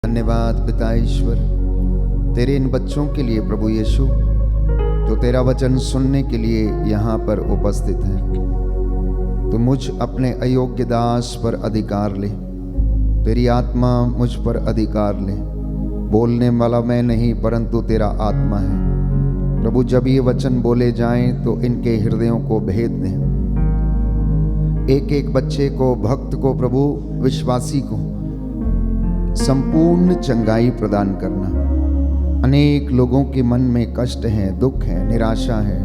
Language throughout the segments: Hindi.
धन्यवाद पिता ईश्वर तेरे इन बच्चों के लिए प्रभु यीशु जो तेरा वचन सुनने के लिए यहाँ पर उपस्थित हैं। तो मुझ अपने अयोग्य दास पर अधिकार ले, तेरी आत्मा मुझ पर अधिकार ले। बोलने वाला मैं नहीं परंतु तेरा आत्मा है। प्रभु जब ये वचन बोले जाएं तो इनके हृदयों को भेद दें। एक एक बच्चे को, भक्त को, प्रभु विश्वासी को संपूर्ण चंगाई प्रदान करना। अनेक लोगों के मन में कष्ट है, दुख है, निराशा है,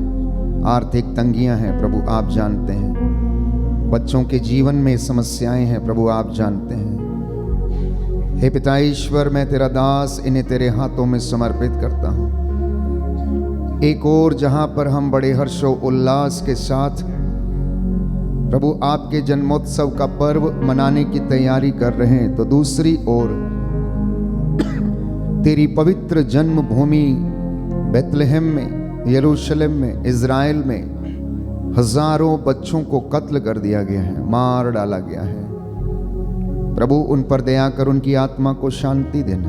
आर्थिक तंगियां हैं, प्रभु आप जानते हैं। बच्चों के जीवन में समस्याएं हैं, प्रभु आप जानते हैं। हे पिता ईश्वर, मैं तेरा दास इन्हें तेरे हाथों में समर्पित करता हूं। एक और जहां पर हम बड़े हर्षो उल्लास के साथ प्रभु आपके जन्मोत्सव का पर्व मनाने की तैयारी कर रहे हैं, तो दूसरी ओर तेरी पवित्र जन्मभूमि बेथलेहम में, यरूशलेम में, इज़राइल में हजारों बच्चों को कत्ल कर दिया गया है, मार डाला गया है। प्रभु उन पर दया कर उनकी आत्मा को शांति देना।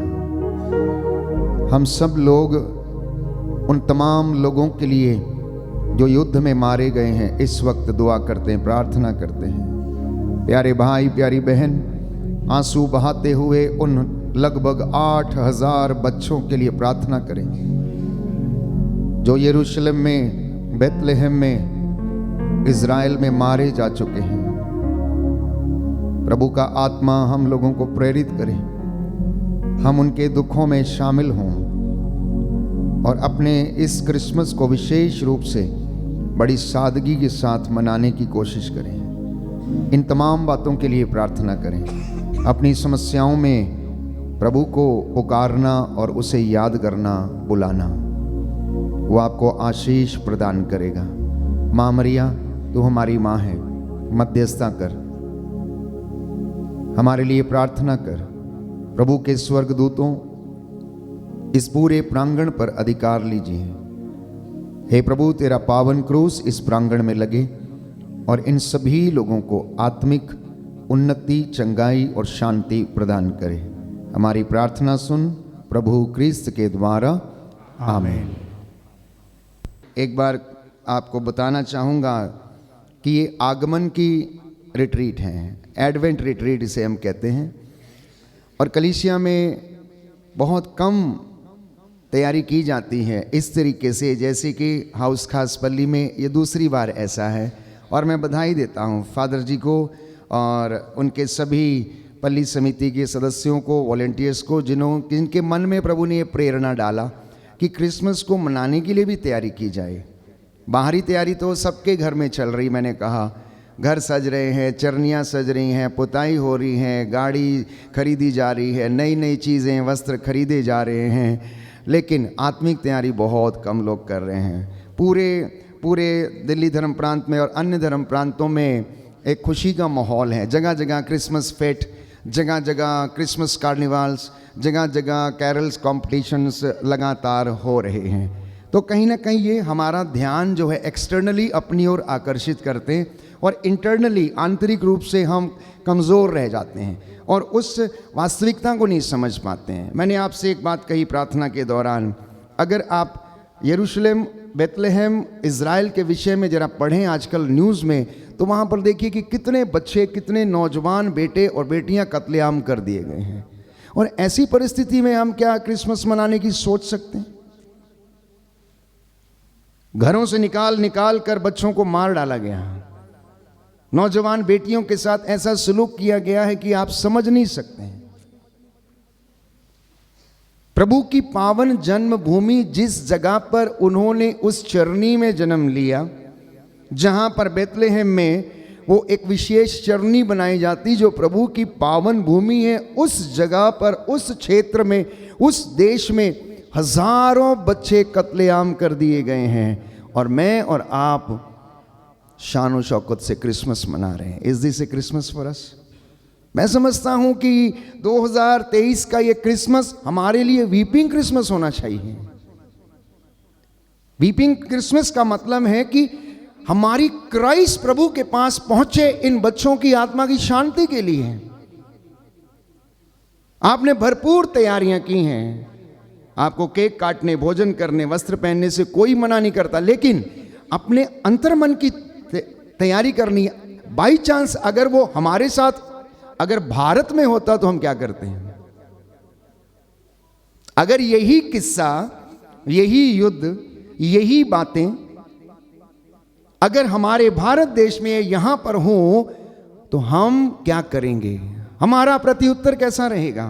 हम सब लोग उन तमाम लोगों के लिए जो युद्ध में मारे गए हैं इस वक्त दुआ करते हैं, प्रार्थना करते हैं। प्यारे भाई, प्यारी बहन, आंसू बहाते हुए उन लगभग 8,000 बच्चों के लिए प्रार्थना करें जो यरूशलेम में, बेथलेहम में, इज़राइल में मारे जा चुके हैं। प्रभु का आत्मा हम लोगों को प्रेरित करे, हम उनके दुखों में शामिल हों और अपने इस क्रिसमस को विशेष रूप से बड़ी सादगी के साथ मनाने की कोशिश करें। इन तमाम बातों के लिए प्रार्थना करें। अपनी समस्याओं में प्रभु को पुकारना और उसे याद करना, बुलाना, वो आपको आशीष प्रदान करेगा। माँ मरिया, तू हमारी माँ है, मध्यस्थता कर, हमारे लिए प्रार्थना कर। प्रभु के स्वर्गदूतों इस पूरे प्रांगण पर अधिकार लीजिए। हे प्रभु, तेरा पावन क्रूस इस प्रांगण में लगे और इन सभी लोगों को आत्मिक उन्नति, चंगाई और शांति प्रदान करे। हमारी प्रार्थना सुन प्रभु क्रिस्त के द्वारा, आमीन। एक बार आपको बताना चाहूँगा कि ये आगमन की रिट्रीट है, एडवेंट रिट्रीट इसे हम कहते हैं। और कलीसिया में बहुत कम तैयारी की जाती है इस तरीके से, जैसे कि हाउस खास पल्ली में ये दूसरी बार ऐसा है। और मैं बधाई देता हूँ फादर जी को और उनके सभी पल्ली समिति के सदस्यों को, वॉलेंटियर्स को, जिनके मन में प्रभु ने ये प्रेरणा डाला कि क्रिसमस को मनाने के लिए भी तैयारी की जाए। बाहरी तैयारी तो सबके घर में चल रही, मैंने कहा घर सज रहे हैं, चरनियाँ सज रही हैं, पुताई हो रही हैं, गाड़ी खरीदी जा रही है, नई नई चीज़ें, वस्त्र खरीदे जा रहे हैं, लेकिन आत्मिक तैयारी बहुत कम लोग कर रहे हैं। पूरे दिल्ली धर्म प्रांत में और अन्य धर्म प्रांतों में एक खुशी का माहौल है। जगह जगह क्रिसमस फेट, जगह जगह क्रिसमस कार्निवाल्स, जगह जगह कैरल्स कॉम्पिटिशन्स लगातार हो रहे हैं। तो कहीं ना कहीं ये हमारा ध्यान जो है एक्सटर्नली अपनी ओर आकर्षित करते हैं और इंटरनली, आंतरिक रूप से हम कमज़ोर रह जाते हैं और उस वास्तविकता को नहीं समझ पाते हैं। मैंने आपसे एक बात कही प्रार्थना के दौरान, अगर आप यरूशलेम, बेथलेहम, इज़राइल के विषय में ज़रा पढ़ें आजकल न्यूज़ में, तो वहाँ पर देखिए कि कितने बच्चे, कितने नौजवान बेटे और बेटियाँ कत्लेआम कर दिए गए हैं। और ऐसी परिस्थिति में हम क्या क्रिसमस मनाने की सोच सकते हैं? घरों से निकाल कर बच्चों को मार डाला गया, नौजवान बेटियों के साथ ऐसा सलूक किया गया है कि आप समझ नहीं सकते हैं। प्रभु की पावन जन्मभूमि, जिस जगह पर उन्होंने उस चरनी में जन्म लिया, जहां पर बेथलेहम में वो एक विशेष चरनी बनाई जाती जो प्रभु की पावन भूमि है, उस जगह पर, उस क्षेत्र में, उस देश में हजारों बच्चे कत्लेआम कर दिए गए हैं। और मैं और आप शान शौकत से क्रिसमस मना रहे हैं। Is this A Christmas for us? मैं समझता हूं कि 2023 का ये क्रिसमस हमारे लिए वीपिंग क्रिसमस होना चाहिए। वीपिंग क्रिसमस का मतलब है कि हमारी क्राइस्ट प्रभु के पास पहुंचे इन बच्चों की आत्मा की शांति के लिए। आपने भरपूर तैयारियां की हैं, आपको केक काटने, भोजन करने, वस्त्र पहनने से कोई मना नहीं करता, लेकिन अपने अंतर्मन की तैयारी करनी है। बाई चांस अगर वो हमारे साथ अगर भारत में होता तो हम क्या करते हैं? अगर यही किस्सा, यही युद्ध, यही बातें अगर हमारे भारत देश में यहां पर हो तो हम क्या करेंगे? हमारा प्रत्युत्तर कैसा रहेगा?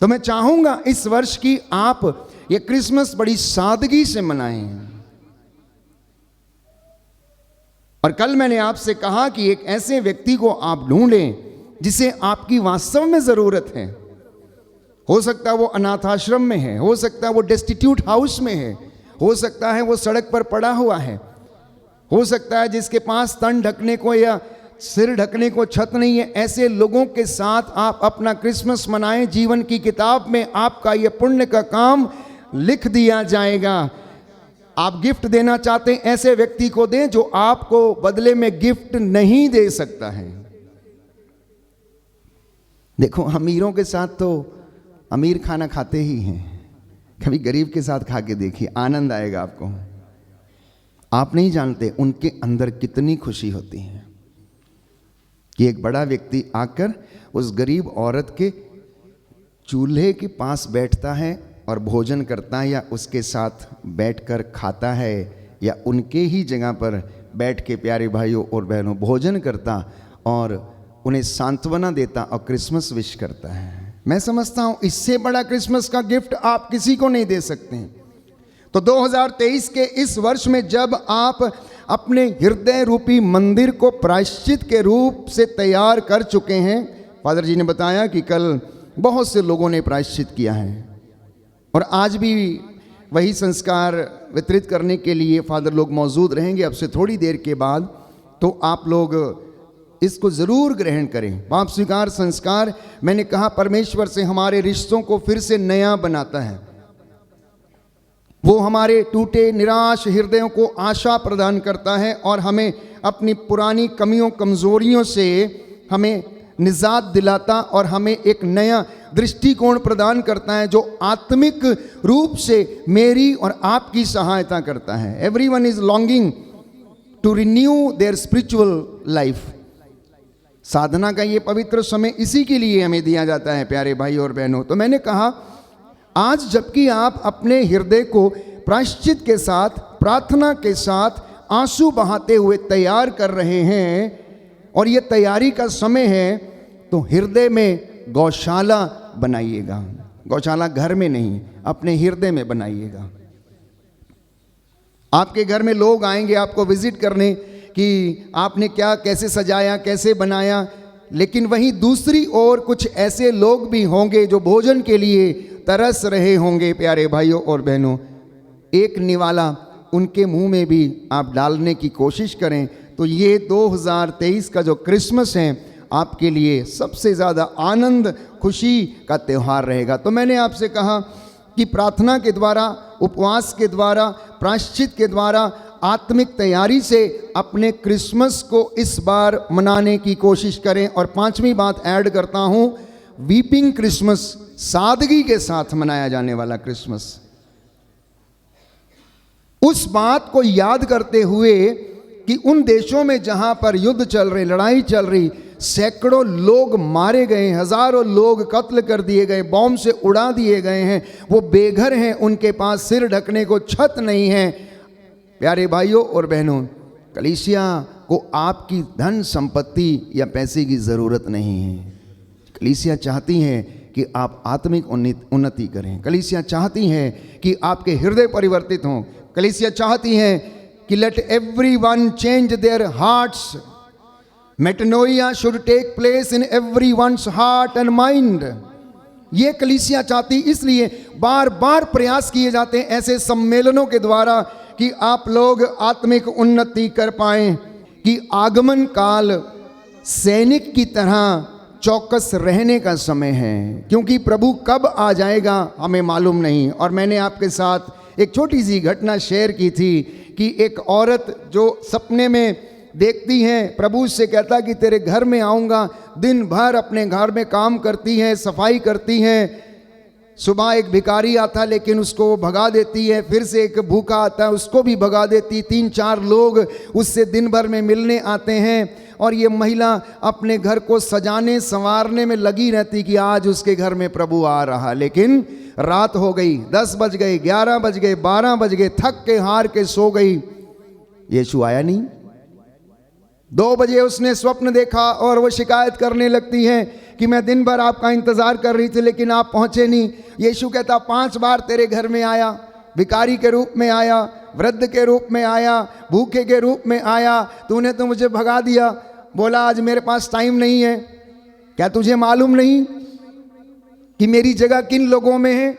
तो मैं चाहूंगा इस वर्ष की आप ये क्रिसमस बड़ी सादगी से मनाएं। और कल मैंने आपसे कहा कि एक ऐसे व्यक्ति को आप ढूंढें जिसे आपकी वास्तव में जरूरत है। हो सकता है वो अनाथ आश्रम में है, हो सकता है वो डेस्टिट्यूट हाउस में है, हो सकता है वो सड़क पर पड़ा हुआ है, हो सकता है जिसके पास तन ढकने को या सिर ढकने को छत नहीं है। ऐसे लोगों के साथ आप अपना क्रिसमस मनाएं। जीवन की किताब में आपका यह पुण्य का काम लिख दिया जाएगा। आप गिफ्ट देना चाहते हैं, ऐसे व्यक्ति को दें जो आपको बदले में गिफ्ट नहीं दे सकता है। देखो, अमीरों के साथ तो अमीर खाना खाते ही हैं, कभी गरीब के साथ खा के देखिए, आनंद आएगा आपको। आप नहीं जानते उनके अंदर कितनी खुशी होती है कि एक बड़ा व्यक्ति आकर उस गरीब औरत के चूल्हे के पास बैठता है और भोजन करता है, या उसके साथ बैठकर खाता है, या उनके ही जगह पर बैठ के प्यारे भाइयों और बहनों भोजन करता और उन्हें सांत्वना देता और क्रिसमस विश करता है। मैं समझता हूं इससे बड़ा क्रिसमस का गिफ्ट आप किसी को नहीं दे सकते हैं। तो 2023 के इस वर्ष में जब आप अपने हृदय रूपी मंदिर को प्रायश्चित के रूप से तैयार कर चुके हैं, फादर जी ने बताया कि कल बहुत से लोगों ने प्रायश्चित किया है और आज भी वही संस्कार वितरित करने के लिए फादर लोग मौजूद रहेंगे अब से थोड़ी देर के बाद। तो आप लोग इसको ज़रूर ग्रहण करें। पाप स्वीकार संस्कार, मैंने कहा, परमेश्वर से हमारे रिश्तों को फिर से नया बनाता है। वो हमारे टूटे निराश हृदयों को आशा प्रदान करता है और हमें अपनी पुरानी कमियों कमज़ोरियों से हमें निजात दिलाता और हमें एक नया दृष्टिकोण प्रदान करता है जो आत्मिक रूप से मेरी और आपकी सहायता करता है। Everyone is longing to renew their spiritual life. साधना का ये पवित्र समय इसी के लिए हमें दिया जाता है प्यारे भाई और बहनों। तो मैंने कहा, आज जबकि आप अपने हृदय को प्रायश्चित के साथ, प्रार्थना के साथ आंसू बहाते हुए तैयार कर रहे हैं और ये तैयारी का समय है, तो हृदय में गौशाला बनाइएगा। गौशाला घर में नहीं, अपने हृदय में बनाइएगा। आपके घर में लोग आएंगे आपको विजिट करने कि आपने क्या कैसे सजाया, कैसे बनाया, लेकिन वहीं दूसरी ओर कुछ ऐसे लोग भी होंगे जो भोजन के लिए तरस रहे होंगे। प्यारे भाइयों और बहनों, एक निवाला उनके मुंह में भी आप डालने की कोशिश करें। तो ये 2023 का जो क्रिसमस है आपके लिए सबसे ज़्यादा आनंद खुशी का त्यौहार रहेगा। तो मैंने आपसे कहा कि प्रार्थना के द्वारा, उपवास के द्वारा, प्रायश्चित के द्वारा, आत्मिक तैयारी से अपने क्रिसमस को इस बार मनाने की कोशिश करें। और पांचवी बात ऐड करता हूं, वीपिंग क्रिसमस, सादगी के साथ मनाया जाने वाला क्रिसमस। उस बात को याद करते हुए कि उन देशों में जहां पर युद्ध चल रहे, लड़ाई चल रही, सैकड़ों लोग मारे गए, हजारों लोग कत्ल कर दिए गए, बॉम्ब से उड़ा दिए गए हैं, वो बेघर हैं, उनके पास सिर ढकने को छत नहीं है। प्यारे भाइयों और बहनों, कलीसिया को आपकी धन संपत्ति या पैसे की ज़रूरत नहीं है। कलीसिया चाहती है कि आप आत्मिक उन्नति करें। कलीसिया चाहती है कि आपके हृदय परिवर्तित हों। कलीसिया चाहती है कि let everyone change their hearts. Metanoia should take place in everyone's heart and mind. ये कलीसिया चाहती, इसलिए बार बार प्रयास किए जाते हैं ऐसे सम्मेलनों के द्वारा कि आप लोग आत्मिक उन्नति कर पाएं, कि आगमन काल सैनिक की तरह चौकस रहने का समय है, क्योंकि प्रभु कब आ जाएगा हमें मालूम नहीं। और मैंने आपके साथ एक छोटी सी घटना शेयर की थी कि एक औरत जो सपने में देखती हैं, प्रभु से कहता कि तेरे घर में आऊँगा, दिन भर अपने घर में काम करती हैं, सफाई करती हैं। सुबह एक भिखारी आता लेकिन उसको वो भगा देती है, फिर से एक भूखा आता है उसको भी भगा देती। 3-4 लोग उससे दिन भर में मिलने आते हैं और ये महिला अपने घर को सजाने संवारने में लगी रहती कि आज उसके घर में प्रभु आ रहा। लेकिन रात हो गई, 10 बज गए, 11 बज गए, 12 बज गए, थक के हार के सो गई, यीशु आया नहीं। 2 बजे उसने स्वप्न देखा और वो शिकायत करने लगती है कि मैं दिन भर आपका इंतजार कर रही थी लेकिन आप पहुंचे नहीं। यीशु कहता 5 बार तेरे घर में आया, भिखारी के रूप में आया, वृद्ध के रूप में आया, भूखे के रूप में आया, तूने तो मुझे भगा दिया। बोला आज मेरे पास टाइम नहीं है। क्या तुझे मालूम नहीं कि मेरी जगह किन लोगों में है?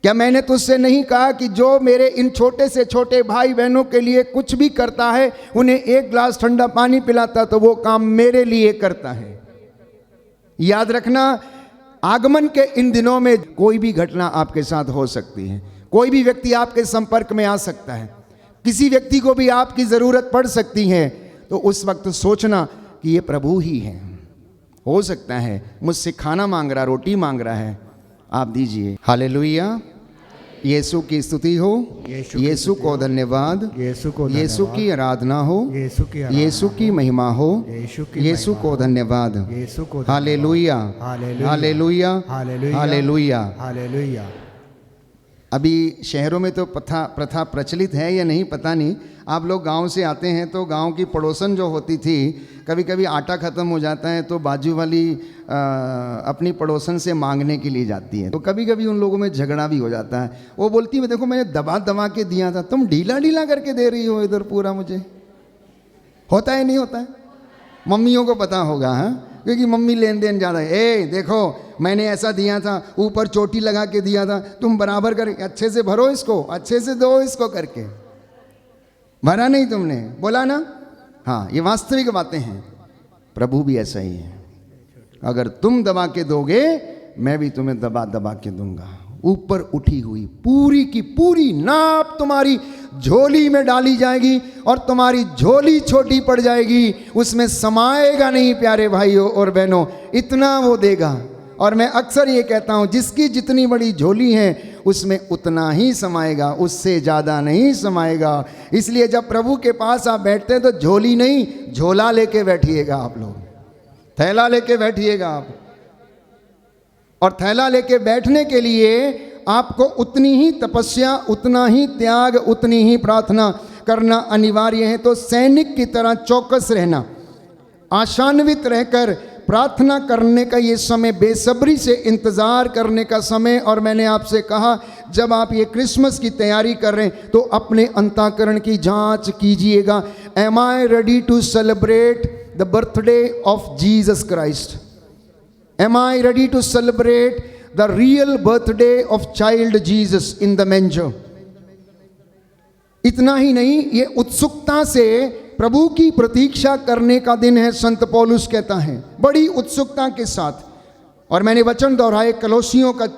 क्या मैंने तुझसे नहीं कहा कि जो मेरे इन छोटे से छोटे भाई बहनों के लिए कुछ भी करता है, उन्हें 1 गिलास ठंडा पानी पिलाता, तो वो काम मेरे लिए करता है। याद रखना, आगमन के इन दिनों में कोई भी घटना आपके साथ हो सकती है, कोई भी व्यक्ति आपके संपर्क में आ सकता है, किसी व्यक्ति को भी आपकी ज़रूरत पड़ सकती है। तो उस वक्त सोचना कि ये प्रभु ही है। हो सकता है मुझसे खाना मांग रहा, रोटी मांग रहा है, आप दीजिए। हालेलुया, यीशु की स्तुति हो, यीशु को धन्यवाद, यीशु की आराधना हो, यीशु की महिमा हो, यीशु को धन्यवाद। Hallelujah, hallelujah, hallelujah. अभी शहरों में तो प्रथा प्रचलित है या नहीं पता नहीं। आप लोग गांव से आते हैं तो गांव की पड़ोसन जो होती थी, कभी कभी आटा ख़त्म हो जाता है तो बाजू वाली अपनी पड़ोसन से मांगने के लिए जाती है। तो कभी कभी उन लोगों में झगड़ा भी हो जाता है। वो बोलती है देखो मैंने दबा दबा के दिया था, तुम ढीला ढीला करके दे रही हो इधर पूरा मुझे। होता है नहीं होता है? मम्मियों को पता होगा, हाँ, क्योंकि मम्मी लेन देन ज़्यादा है। ए देखो मैंने ऐसा दिया था, ऊपर चोटी लगा के दिया था, तुम बराबर कर, अच्छे से भरो इसको, अच्छे से दो इसको करके। भरा नहीं तुमने, बोला ना। हाँ, ये वास्तविक बातें हैं। प्रभु भी ऐसा ही है, अगर तुम दबा के दोगे मैं भी तुम्हें दबा दबा के दूंगा। ऊपर उठी हुई पूरी की पूरी नाप तुम्हारी झोली में डाली जाएगी और तुम्हारी झोली छोटी पड़ जाएगी, उसमें समाएगा नहीं प्यारे भाइयों और बहनों, इतना वो देगा। और मैं अक्सर ये कहता हूँ, जिसकी जितनी बड़ी झोली है उसमें उतना ही समाएगा, उससे ज़्यादा नहीं समाएगा। इसलिए जब प्रभु के पास आप बैठते हैं तो झोली नहीं, झोला लेके बैठिएगा। आप लोग थैला लेके बैठिएगा आप। और थैला लेके बैठने के लिए आपको उतनी ही तपस्या, उतना ही त्याग, उतनी ही प्रार्थना करना अनिवार्य है। तो सैनिक की तरह चौकस रहना, आशान्वित रहकर प्रार्थना करने का ये समय, बेसब्री से इंतज़ार करने का समय। और मैंने आपसे कहा जब आप ये क्रिसमस की तैयारी कर रहे हैं तो अपने अंतःकरण की जांच कीजिएगा। Am I ready to celebrate the birthday of Jesus Christ? Am I ready to celebrate the real birthday of child Jesus in the manger? इतना ही नहीं, ये उत्सुकता से प्रभु की प्रतीक्षा करने का दिन है। संत पौलुस कहता है बड़ी उत्सुकता के साथ। और मैंने वचन दोहराए, कलोसियों का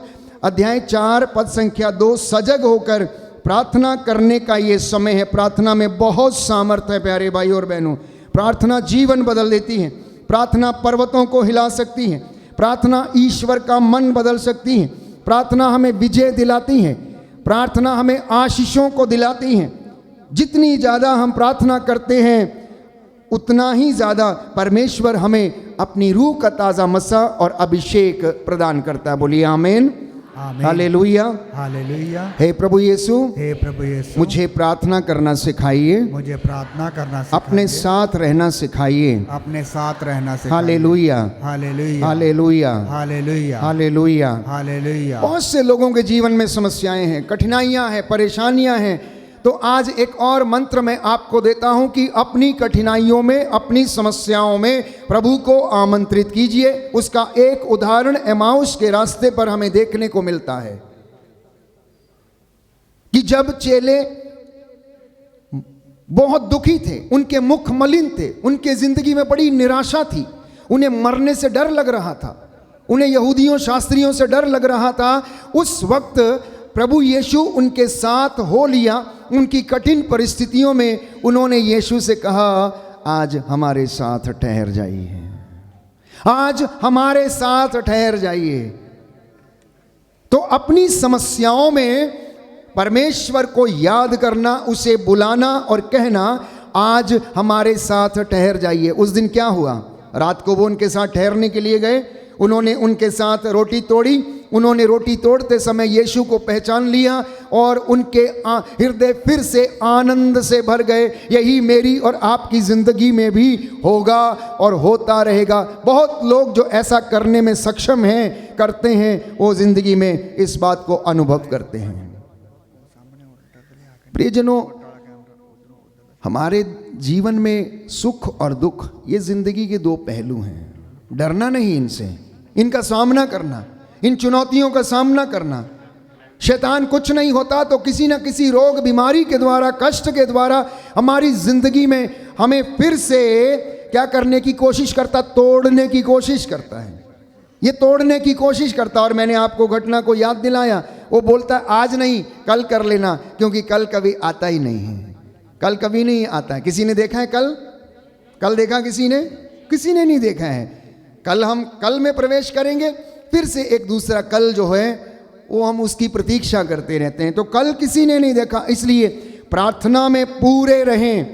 अध्याय 4 पद संख्या 2, सजग होकर प्रार्थना करने का ये समय है। प्रार्थना में बहुत सामर्थ्य है प्यारे भाई और बहनों। प्रार्थना जीवन बदल देती है, प्रार्थना पर्वतों को हिला सकती है, प्रार्थना ईश्वर का मन बदल सकती है, प्रार्थना हमें विजय दिलाती है, प्रार्थना हमें आशीषों को दिलाती है। जितनी ज़्यादा हम प्रार्थना करते हैं उतना ही ज़्यादा परमेश्वर हमें अपनी रूह का ताज़ा मसा और अभिषेक प्रदान करता है। बोलिए आमीन, हालेलुया, हालेलुया। हे प्रभु यीशु, हे प्रभु यीशु, मुझे प्रार्थना करना सिखाइए, मुझे प्रार्थना करना सिखाइए, अपने साथ रहना सिखाइए, अपने साथ रहना सिखाइए। Hallelujah, hallelujah, hallelujah, hallelujah, hallelujah, hallelujah. बहुत से लोगों के जीवन में समस्याएं हैं, कठिनाइयां हैं, परेशानियां हैं। तो आज एक और मंत्र मैं आपको देता हूं कि अपनी कठिनाइयों में, अपनी समस्याओं में प्रभु को आमंत्रित कीजिए। उसका एक उदाहरण एमाउस के रास्ते पर हमें देखने को मिलता है कि जब चेले बहुत दुखी थे, उनके मुख मलिन थे, उनके जिंदगी में बड़ी निराशा थी, उन्हें मरने से डर लग रहा था, उन्हें यहूदियों शास्त्रियों से डर लग रहा था। उस वक्त प्रभु यीशु उनके साथ हो लिया। उनकी कठिन परिस्थितियों में उन्होंने यीशु से कहा, आज हमारे साथ ठहर जाइए, आज हमारे साथ ठहर जाइए। तो अपनी समस्याओं में परमेश्वर को याद करना, उसे बुलाना और कहना, आज हमारे साथ ठहर जाइए। उस दिन क्या हुआ? रात को वो उनके साथ ठहरने के लिए गए, उन्होंने उनके साथ रोटी तोड़ी। उन्होंने रोटी तोड़ते समय यीशु को पहचान लिया और उनके हृदय फिर से आनंद से भर गए। यही मेरी और आपकी ज़िंदगी में भी होगा और होता रहेगा। बहुत लोग जो ऐसा करने में सक्षम हैं, करते हैं, वो ज़िंदगी में इस बात को अनुभव करते हैं। प्रियजनों, हमारे जीवन में सुख और दुख, ये ज़िंदगी के दो पहलू हैं। डरना नहीं इनसे, इनका सामना करना, इन चुनौतियों का सामना करना। शैतान कुछ नहीं होता तो किसी न किसी रोग बीमारी के द्वारा, कष्ट के द्वारा हमारी ज़िंदगी में हमें फिर से क्या करने की कोशिश करता? तोड़ने की कोशिश करता है। ये तोड़ने की कोशिश करता। और मैंने आपको घटना को याद दिलाया। वो बोलता है आज नहीं, कल कर लेना, क्योंकि कल कभी आता ही नहीं है। कल कभी नहीं आता है। किसी ने देखा है कल? कल देखा किसी ने? किसी ने नहीं देखा है। कल हम कल में प्रवेश करेंगे, फिर से एक दूसरा कल जो है वो हम उसकी प्रतीक्षा करते रहते हैं। तो कल किसी ने नहीं देखा, इसलिए प्रार्थना में पूरे रहें।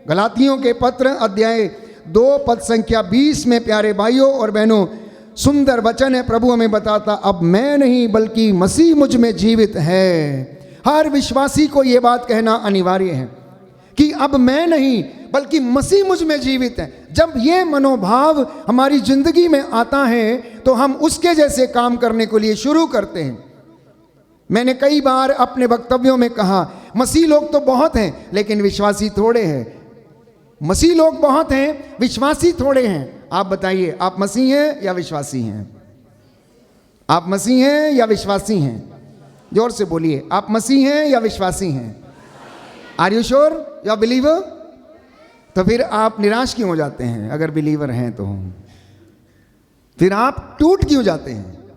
गलातियों के पत्र अध्याय 2 पद संख्या 20 में प्यारे भाइयों और बहनों सुंदर वचन है। प्रभु हमें बताता, अब मैं नहीं बल्कि मसीह मुझ में जीवित है। हर विश्वासी को ये बात कहना अनिवार्य है कि अब मैं नहीं बल्कि मसीह मुझ में जीवित है। जब ये मनोभाव हमारी जिंदगी में आता है तो हम उसके जैसे काम करने के लिए शुरू करते हैं। मैंने कई बार अपने वक्तव्यों में कहा, मसीह लोग तो बहुत हैं लेकिन विश्वासी थोड़े हैं। मसीह लोग बहुत हैं, विश्वासी थोड़े हैं। आप बताइए, आप मसीह हैं या विश्वासी हैं? आप मसीह हैं या विश्वासी हैं? जोर से बोलिए, आप मसीह हैं या विश्वासी हैं? Are you sure you are believer? तो फिर आप निराश क्यों हो जाते हैं? अगर बिलीवर हैं तो फिर आप टूट क्यों जाते हैं?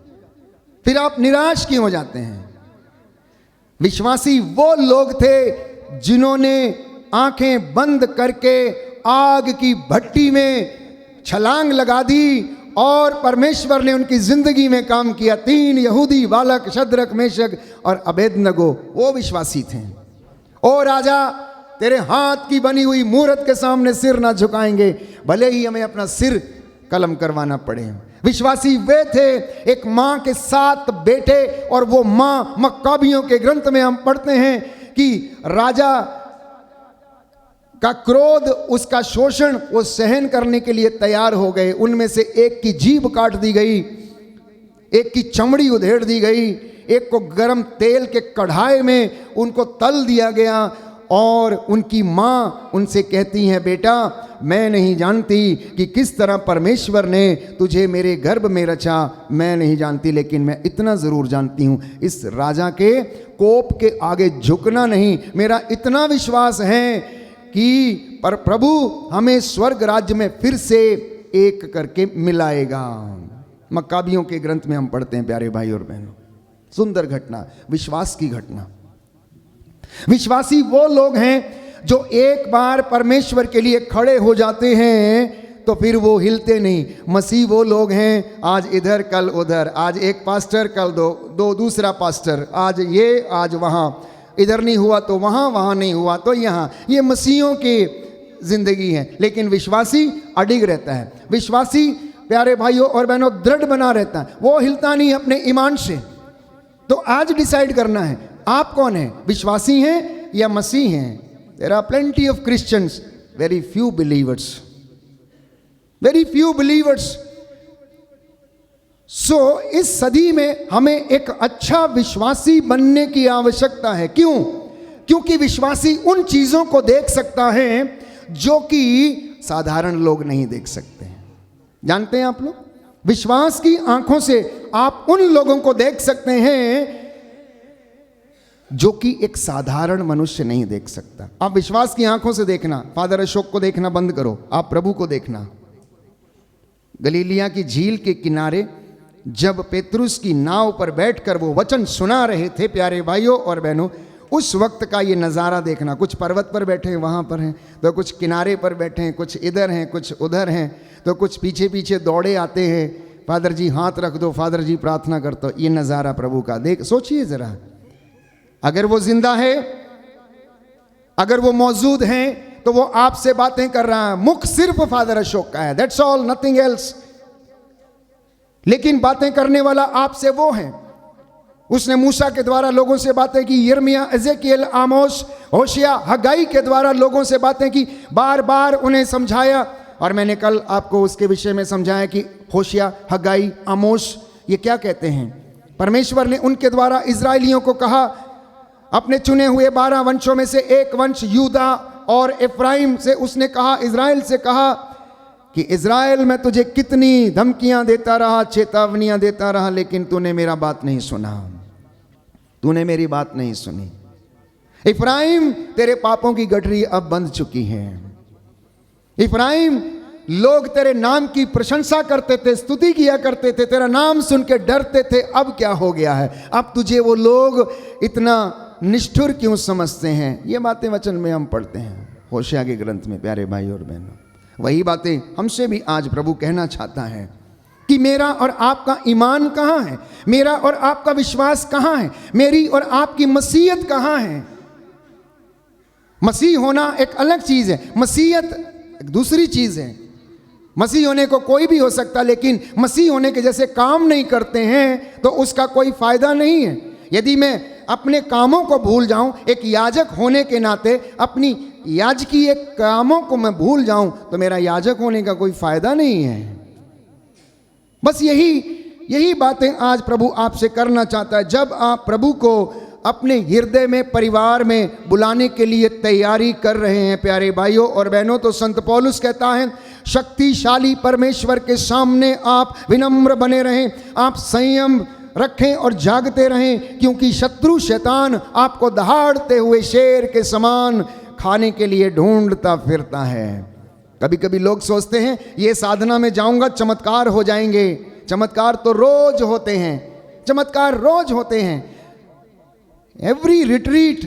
फिर आप निराश क्यों हो जाते हैं? विश्वासी वो लोग थे जिन्होंने आंखें बंद करके आग की भट्टी में छलांग लगा दी और परमेश्वर ने उनकी जिंदगी में काम किया। 3 यहूदी बालक शद्रक, मेशक और अबेदनगो, वो विश्वासी थे। ओ राजा, तेरे हाथ की बनी हुई मूर्त के सामने सिर ना झुकाएंगे, भले ही हमें अपना सिर कलम करवाना पड़े। विश्वासी वे थे, एक मां के 7 बेटे, और वो मां मक्काबियों के ग्रंथ में हम पढ़ते हैं कि राजा का क्रोध, उसका शोषण वो सहन करने के लिए तैयार हो गए। उनमें से एक की जीभ काट दी गई, एक की चमड़ी उधेड़ दी गई, एक को गर्म तेल के कढ़ाई में उनको तल दिया गया। और उनकी माँ उनसे कहती हैं, बेटा मैं नहीं जानती कि किस तरह परमेश्वर ने तुझे मेरे गर्भ में रचा, मैं नहीं जानती, लेकिन मैं इतना ज़रूर जानती हूँ, इस राजा के कोप के आगे झुकना नहीं। मेरा इतना विश्वास है कि पर प्रभु हमें स्वर्ग राज्य में फिर से एक करके मिलाएगा। मक्काबियों के ग्रंथ में हम पढ़ते हैं प्यारे भाई और बहनों, सुंदर घटना, विश्वास की घटना। विश्वासी वो लोग हैं जो एक बार परमेश्वर के लिए खड़े हो जाते हैं तो फिर वो हिलते नहीं। मसीह वो लोग हैं, आज इधर कल उधर, आज एक पास्टर कल दो दूसरा पास्टर, आज ये आज वहाँ, इधर नहीं हुआ तो वहाँ, वहाँ नहीं हुआ तो यहाँ। ये मसीहों की जिंदगी है। लेकिन विश्वासी अडिग रहता है। विश्वासी प्यारे भाइयों और बहनों दृढ़ बना रहता है, वो हिलता नहीं अपने ईमान से। तो आज डिसाइड करना है आप कौन है, विश्वासी हैं या मसीह हैं। There are plenty of Christians, very few believers, very few believers. So इस सदी में हमें एक अच्छा विश्वासी बनने की आवश्यकता है। क्यों? क्योंकि विश्वासी उन चीजों को देख सकता है जो कि साधारण लोग नहीं देख सकते हैं। जानते हैं आप लोग, विश्वास की आंखों से आप उन लोगों को देख सकते हैं जो कि एक साधारण मनुष्य नहीं देख सकता। आप विश्वास की आंखों से देखना, फादर अशोक को देखना बंद करो, आप प्रभु को देखना। गलीलिया की झील के किनारे जब पेतरुस की नाव पर बैठकर वो वचन सुना रहे थे, प्यारे भाइयों और बहनों, उस वक्त का ये नज़ारा देखना। कुछ पर्वत पर बैठे हैं, वहाँ पर हैं, तो कुछ किनारे पर बैठे हैं, कुछ इधर हैं, कुछ उधर हैं, तो कुछ पीछे पीछे दौड़े आते हैं, फादर जी हाथ रख दो, फादर जी प्रार्थना कर दो। ये नज़ारा प्रभु का देख, सोचिए ज़रा, अगर वो जिंदा है, अगर वो मौजूद है, तो वो आपसे बातें कर रहा है। मुख सिर्फ फादर अशोक का है, दैट्स ऑल, नथिंग एल्स, लेकिन बातें करने वाला आपसे वो है। उसने मूसा के द्वारा लोगों से बातें की, यिर्मयाह, एजेकिएल, आमोस, होशिया, हगाई के द्वारा लोगों से बातें की, बार बार उन्हें समझाया। और मैंने कल आपको उसके विषय में समझाया कि होशिया, हगाई, आमोस ये क्या कहते हैं। परमेश्वर ने उनके द्वारा इजराइलियों को कहा, अपने चुने हुए 12 वंशों में से एक वंश यूदा और इफ्राइम से उसने कहा, इजराइल से कहा कि इजराइल, मैं तुझे कितनी धमकियां देता रहा, चेतावनियां देता रहा, लेकिन तूने मेरा बात नहीं सुना, तूने मेरी बात नहीं सुनी। इफ्राइम, तेरे पापों की गठरी अब बंध चुकी है। इफ्राइम, लोग तेरे नाम की प्रशंसा करते थे, स्तुति किया करते थे, तेरा नाम सुन के डरते थे, अब क्या हो गया है? अब तुझे वो लोग इतना निष्ठुर क्यों समझते हैं? ये बातें वचन में हम पढ़ते हैं, होशिया के ग्रंथ में, प्यारे भाई और बहनों। वही बातें हमसे भी आज प्रभु कहना चाहता है कि मेरा और आपका ईमान कहाँ है, मेरा और आपका विश्वास कहाँ है, मेरी और आपकी मसीहत कहाँ है। मसीह होना एक अलग चीज है, मसीहत एक दूसरी चीज है। मसीह होने को कोई भी हो सकता, लेकिन मसीह होने के जैसे काम नहीं करते हैं तो उसका कोई फायदा नहीं है। यदि मैं अपने कामों को भूल जाऊं, एक याजक होने के नाते अपनी याजकी एक कामों को मैं भूल जाऊं, तो मेरा याजक होने का कोई फायदा नहीं है। बस यही बातें आज प्रभु आपसे करना चाहता है। जब आप प्रभु को अपने हृदय में, परिवार में बुलाने के लिए तैयारी कर रहे हैं, प्यारे भाइयों और बहनों, तो संत पौलुस कहता है, शक्तिशाली परमेश्वर के सामने आप विनम्र बने रहें, आप संयम रखें और जागते रहें, क्योंकि शत्रु शैतान आपको दहाड़ते हुए शेर के समान खाने के लिए ढूंढता फिरता है। कभी कभी लोग सोचते हैं ये साधना में जाऊंगा चमत्कार हो जाएंगे। चमत्कार तो रोज होते हैं, चमत्कार रोज होते हैं। Every retreat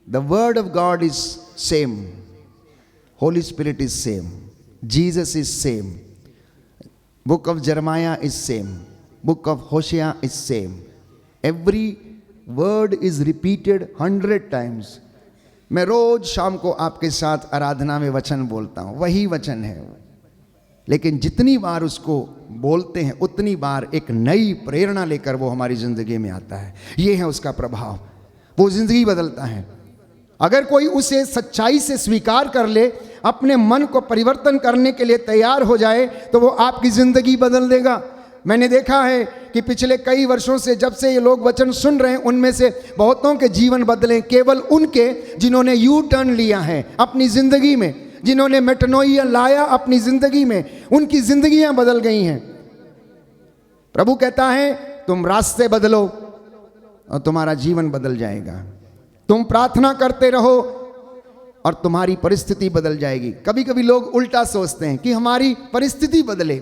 the word of God is same, holy spirit is same, Jesus is same, book of Jeremiah is same, book of Hosea is same. Every word is repeated 100 times. मैं रोज शाम को आपके साथ आराधना में वचन बोलता हूँ, वही वचन है, लेकिन जितनी बार उसको बोलते हैं उतनी बार एक नई प्रेरणा लेकर वो हमारी जिंदगी में आता है। ये है उसका प्रभाव, वो जिंदगी बदलता है। अगर कोई उसे सच्चाई से स्वीकार कर ले, अपने मन को परिवर्तन करने के लिए तैयार हो जाए, तो वो आपकी जिंदगी बदल देगा। मैंने देखा है कि पिछले कई वर्षों से जब से ये लोग वचन सुन रहे हैं, उनमें से बहुतों के जीवन बदले, केवल उनके जिन्होंने यू टर्न लिया है अपनी जिंदगी में, जिन्होंने मेटनोइया लाया अपनी जिंदगी में, उनकी जिंदगियां बदल गई हैं। प्रभु कहता है तुम रास्ते बदलो और तुम्हारा जीवन बदल जाएगा। तुम प्रार्थना करते रहो और तुम्हारी परिस्थिति बदल जाएगी। कभी कभी लोग उल्टा सोचते हैं कि हमारी परिस्थिति बदले,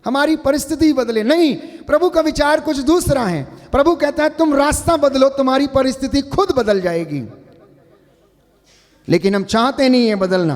हमारी परिस्थिति बदले। नहीं, प्रभु का विचार कुछ दूसरा है। प्रभु कहता है तुम रास्ता बदलो, तुम्हारी परिस्थिति खुद बदल जाएगी। लेकिन हम चाहते नहीं है बदलना,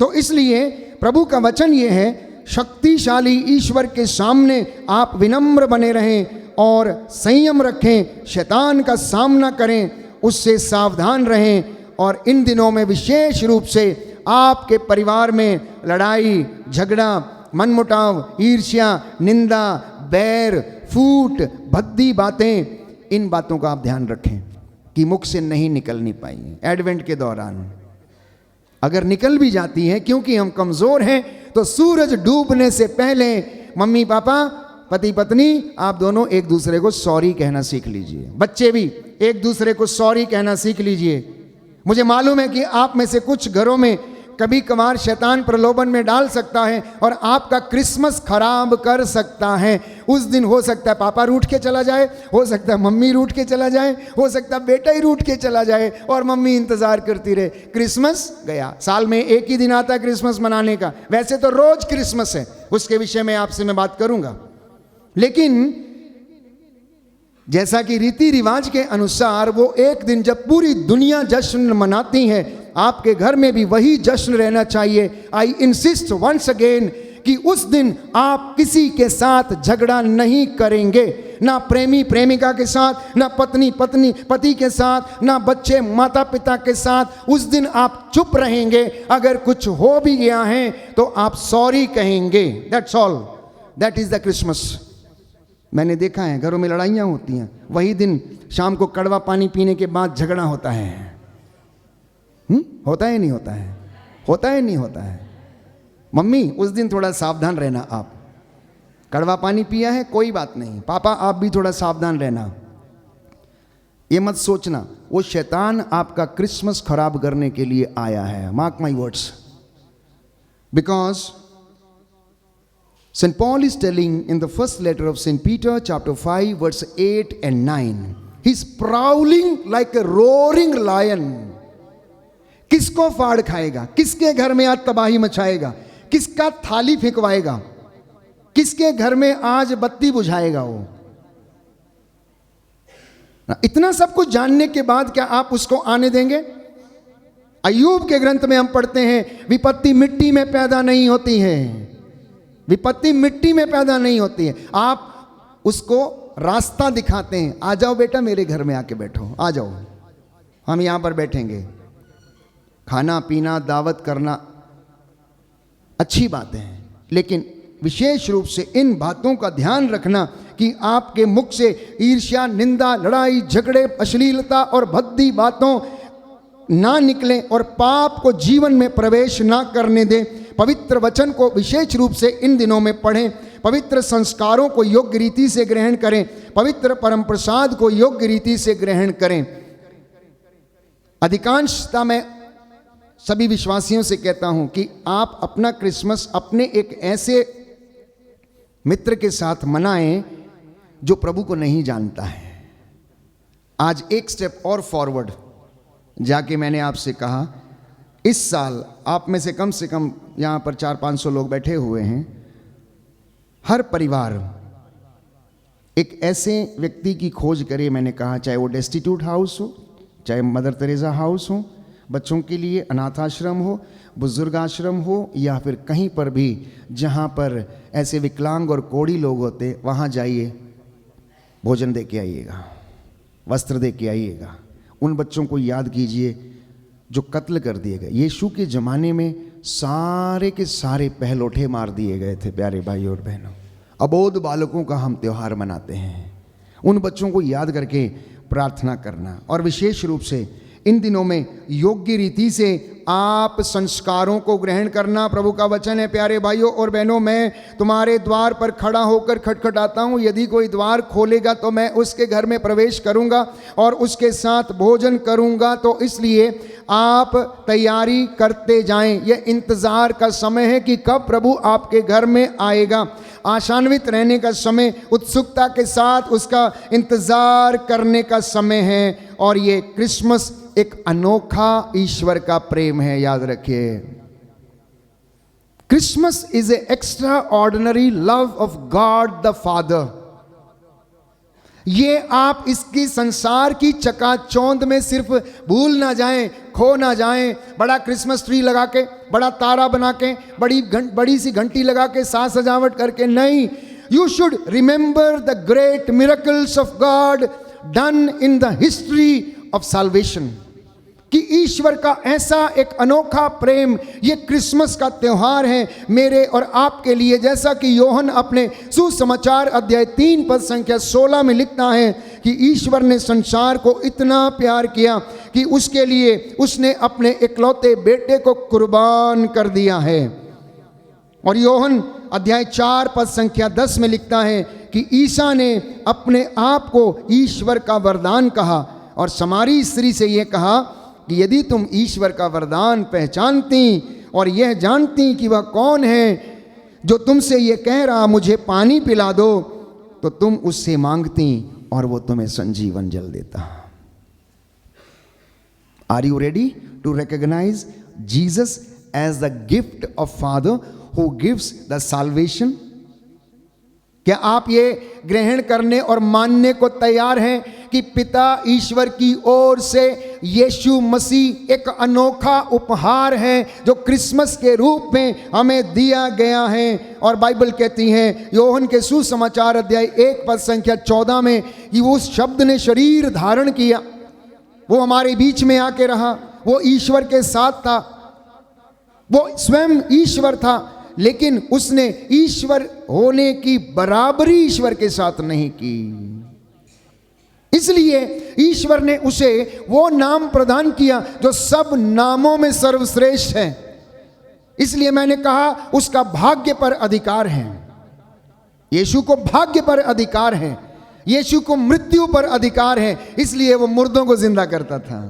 तो इसलिए प्रभु का वचन ये है, शक्तिशाली ईश्वर के सामने आप विनम्र बने रहें और संयम रखें, शैतान का सामना करें, उससे सावधान रहें। और इन दिनों में विशेष रूप से आपके परिवार में लड़ाई झगड़ा, मनमुटाव, ईर्ष्या, निंदा, बैर, फूट, भद्दी बातें, इन बातों का आप ध्यान रखें कि मुख से नहीं निकलनी पाई। एडवेंट के दौरान अगर निकल भी जाती है, क्योंकि हम कमज़ोर हैं, तो सूरज डूबने से पहले मम्मी पापा, पति पत्नी, आप दोनों एक दूसरे को सॉरी कहना सीख लीजिए। बच्चे भी एक दूसरे को सॉरी कहना सीख लीजिए। मुझे मालूम है कि आप में से कुछ घरों में कभी कभार शैतान प्रलोभन में डाल सकता है और आपका क्रिसमस खराब कर सकता है। उस दिन हो सकता है पापा रूठ के चला जाए, हो सकता है मम्मी रूठ के चला जाए, हो सकता है बेटा ही रूठ के चला जाए और मम्मी इंतजार करती रहे। क्रिसमस गया, साल में एक ही दिन आता है क्रिसमस मनाने का। वैसे तो रोज क्रिसमस है, उसके विषय में आपसे मैं बात करूंगा, लेकिन जैसा कि रीति रिवाज के अनुसार वो एक दिन जब पूरी दुनिया जश्न मनाती है, आपके घर में भी वही जश्न रहना चाहिए। आई इंसिस्ट वंस अगेन कि उस दिन आप किसी के साथ झगड़ा नहीं करेंगे, ना प्रेमी प्रेमिका के साथ, ना पत्नी पत्नी पति के साथ, ना बच्चे माता पिता के साथ। उस दिन आप चुप रहेंगे। अगर कुछ हो भी गया है तो आप सॉरी कहेंगे। That's all. That is the Christmas. मैंने देखा है घरों में लड़ाइयाँ होती हैं, वही दिन शाम को कड़वा पानी पीने के बाद झगड़ा होता है। होता है नहीं होता है? होता है नहीं होता है? मम्मी उस दिन थोड़ा सावधान रहना, आप कड़वा पानी पिया है कोई बात नहीं, पापा आप भी थोड़ा सावधान रहना। ये मत सोचना वो शैतान आपका क्रिसमस खराब करने के लिए आया है। Mark my words. Because St. Paul is telling in the first letter of St. Peter chapter 5 verse 8 and 9, he's prowling like a roaring lion. किसको फाड़ खाएगा? किसके घर में आज तबाही मचाएगा? किसका थाली फेंकवाएगा? किसके घर में आज बत्ती बुझाएगा? वो इतना सब कुछ जानने के बाद क्या आप उसको आने देंगे? अय्यूब के ग्रंथ में हम पढ़ते हैं विपत्ति मिट्टी में पैदा नहीं होती है। विपत्ति मिट्टी में पैदा नहीं होती है। आप उसको रास्ता दिखाते हैं, आ जाओ बेटा मेरे घर में आके बैठो, आ जाओ हम यहां पर बैठेंगे। खाना पीना दावत करना अच्छी बातें हैं, लेकिन विशेष रूप से इन बातों का ध्यान रखना कि आपके मुख से ईर्ष्या, निंदा, लड़ाई, झगड़े, अश्लीलता और भद्दी बातों ना निकले और पाप को जीवन में प्रवेश ना करने दें। पवित्र वचन को विशेष रूप से इन दिनों में पढ़ें। पवित्र संस्कारों को योग्य रीति से ग्रहण करें। पवित्र परम प्रसाद को योग्य रीति से ग्रहण करें। अधिकांशता मैं सभी विश्वासियों से कहता हूं कि आप अपना क्रिसमस अपने एक ऐसे मित्र के साथ मनाएं जो प्रभु को नहीं जानता है। आज एक स्टेप और फॉरवर्ड जाके मैंने आपसे कहा, इस साल आप में से कम यहाँ पर 400-500 लोग बैठे हुए हैं। हर परिवार एक ऐसे व्यक्ति की खोज करे। मैंने कहा चाहे वो डेस्टिट्यूट हाउस हो, चाहे मदर तेरेसा हाउस हो, बच्चों के लिए अनाथ आश्रम हो, बुजुर्ग आश्रम हो, या फिर कहीं पर भी जहाँ पर ऐसे विकलांग और कोढ़ी लोग होते, वहाँ जाइए, भोजन दे के आइएगा, वस्त्र दे के आइएगा। उन बच्चों को याद कीजिए जो कत्ल कर दिए गए। यीशु के ज़माने में सारे के सारे पहलौठे मार दिए गए थे। प्यारे भाई और बहनों, अबोध बालकों का हम त्यौहार मनाते हैं। उन बच्चों को याद करके प्रार्थना करना, और विशेष रूप से इन दिनों में योग्य रीति से आप संस्कारों को ग्रहण करना। प्रभु का वचन है, प्यारे भाइयों और बहनों, मैं तुम्हारे द्वार पर खड़ा होकर खटखटाता हूँ, यदि कोई द्वार खोलेगा तो मैं उसके घर में प्रवेश करूँगा और उसके साथ भोजन करूँगा। तो इसलिए आप तैयारी करते जाएं। यह इंतज़ार का समय है कि कब प्रभु आपके घर में आएगा। आशान्वित रहने का समय, उत्सुकता के साथ उसका इंतज़ार करने का समय है। और ये क्रिसमस एक अनोखा ईश्वर का प्रेम है, याद रखिए। Christmas is a extra ordinary love of God the father. ये आप इसकी संसार की चकाचौंध में सिर्फ भूल ना जाएं, खो ना जाएं। बड़ा क्रिसमस ट्री लगा के, बड़ा तारा बना के, बड़ी सी घंटी लगा के, साज सजावट करके नहीं। You should remember the great miracles of God done in the history of solvation. कि ईश्वर का ऐसा एक अनोखा प्रेम ये क्रिसमस का त्यौहार है मेरे और आपके लिए। जैसा कि योहन अपने सुसमाचार अध्याय 3 पद संख्या 16 में लिखता है कि ईश्वर ने संसार को इतना प्यार किया कि उसके लिए उसने अपने इकलौते बेटे को कुर्बान कर दिया है। और योहन अध्याय 4 पद संख्या 10 में लिखता है कि ईसा ने अपने आप को ईश्वर का वरदान कहा और समारी स्त्री से यह कहा कि यदि तुम ईश्वर का वरदान पहचानती और यह जानती कि वह कौन है जो तुमसे ये कह रहा मुझे पानी पिला दो, तो तुम उससे मांगती और वो तुम्हें संजीवन जल देता। Are you ready to recognise Jesus as the gift of Father who gives the salvation? क्या आप ये ग्रहण करने और मानने को तैयार हैं कि पिता ईश्वर की ओर से यीशु मसीह एक अनोखा उपहार है जो क्रिसमस के रूप में हमें दिया गया है? और बाइबल कहती है योहन के सुसमाचार अध्याय 1 पद संख्या 14 में कि उस शब्द ने शरीर धारण किया, वो हमारे बीच में आके रहा, वो ईश्वर के साथ था, वो स्वयं ईश्वर था, लेकिन उसने ईश्वर होने की बराबरी ईश्वर के साथ नहीं की। इसलिए ईश्वर ने उसे वो नाम प्रदान किया जो सब नामों में सर्वश्रेष्ठ है। इसलिए मैंने कहा उसका भाग्य पर अधिकार है। यीशु को भाग्य पर अधिकार है, यीशु को मृत्यु पर अधिकार है। इसलिए वो मुर्दों को जिंदा करता था,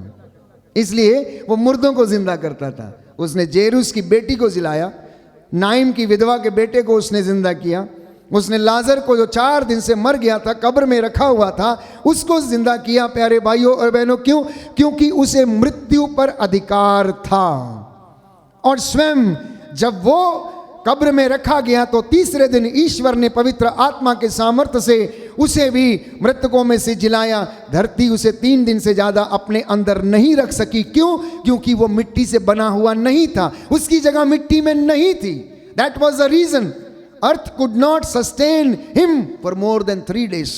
इसलिए वो मुर्दों को जिंदा करता था। उसने जेरूस की बेटी को जिलाया, नाइम की विधवा के बेटे को उसने जिंदा किया, उसने लाजर को जो 4 दिन से मर गया था, कब्र में रखा हुआ था, उसको जिंदा किया। प्यारे भाइयों और बहनों, क्यों? क्योंकि उसे मृत्यु पर अधिकार था। और स्वयं जब वो कब्र में रखा गया तो तीसरे दिन ईश्वर ने पवित्र आत्मा के सामर्थ्य से उसे भी मृतकों में से जिलाया। धरती उसे 3 दिन से ज्यादा अपने अंदर नहीं रख सकी। क्यों? क्योंकि वो मिट्टी से बना हुआ नहीं था, उसकी जगह मिट्टी में नहीं थी। That was the reason earth could not sustain him for more than 3 days।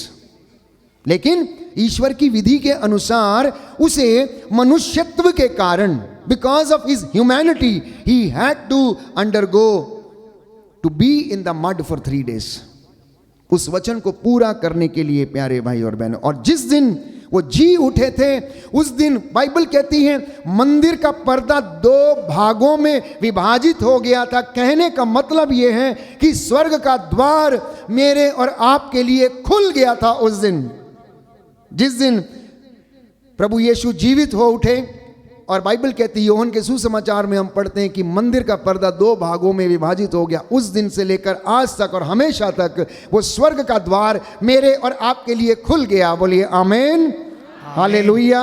लेकिन ईश्वर की विधि के अनुसार उसे मनुष्यत्व के कारण, because of his humanity, he had to undergo to be in the mud for 3 days। उस वचन को पूरा करने के लिए प्यारे भाई और बहनों, और जिस दिन वो जी उठे थे उस दिन बाइबल कहती है मंदिर का पर्दा 2 भागों में विभाजित हो गया था। कहने का मतलब यह है कि स्वर्ग का द्वार मेरे और आपके लिए खुल गया था उस दिन, जिस दिन प्रभु यीशु जीवित हो उठे। और बाइबल कहती है, योहन के सुसमाचार में हम पढ़ते हैं कि मंदिर का पर्दा 2 भागों में विभाजित हो गया। उस दिन से लेकर आज तक और हमेशा तक वो स्वर्ग का द्वार मेरे और आपके लिए खुल गया। बोलिए आमीन, हालेलुया,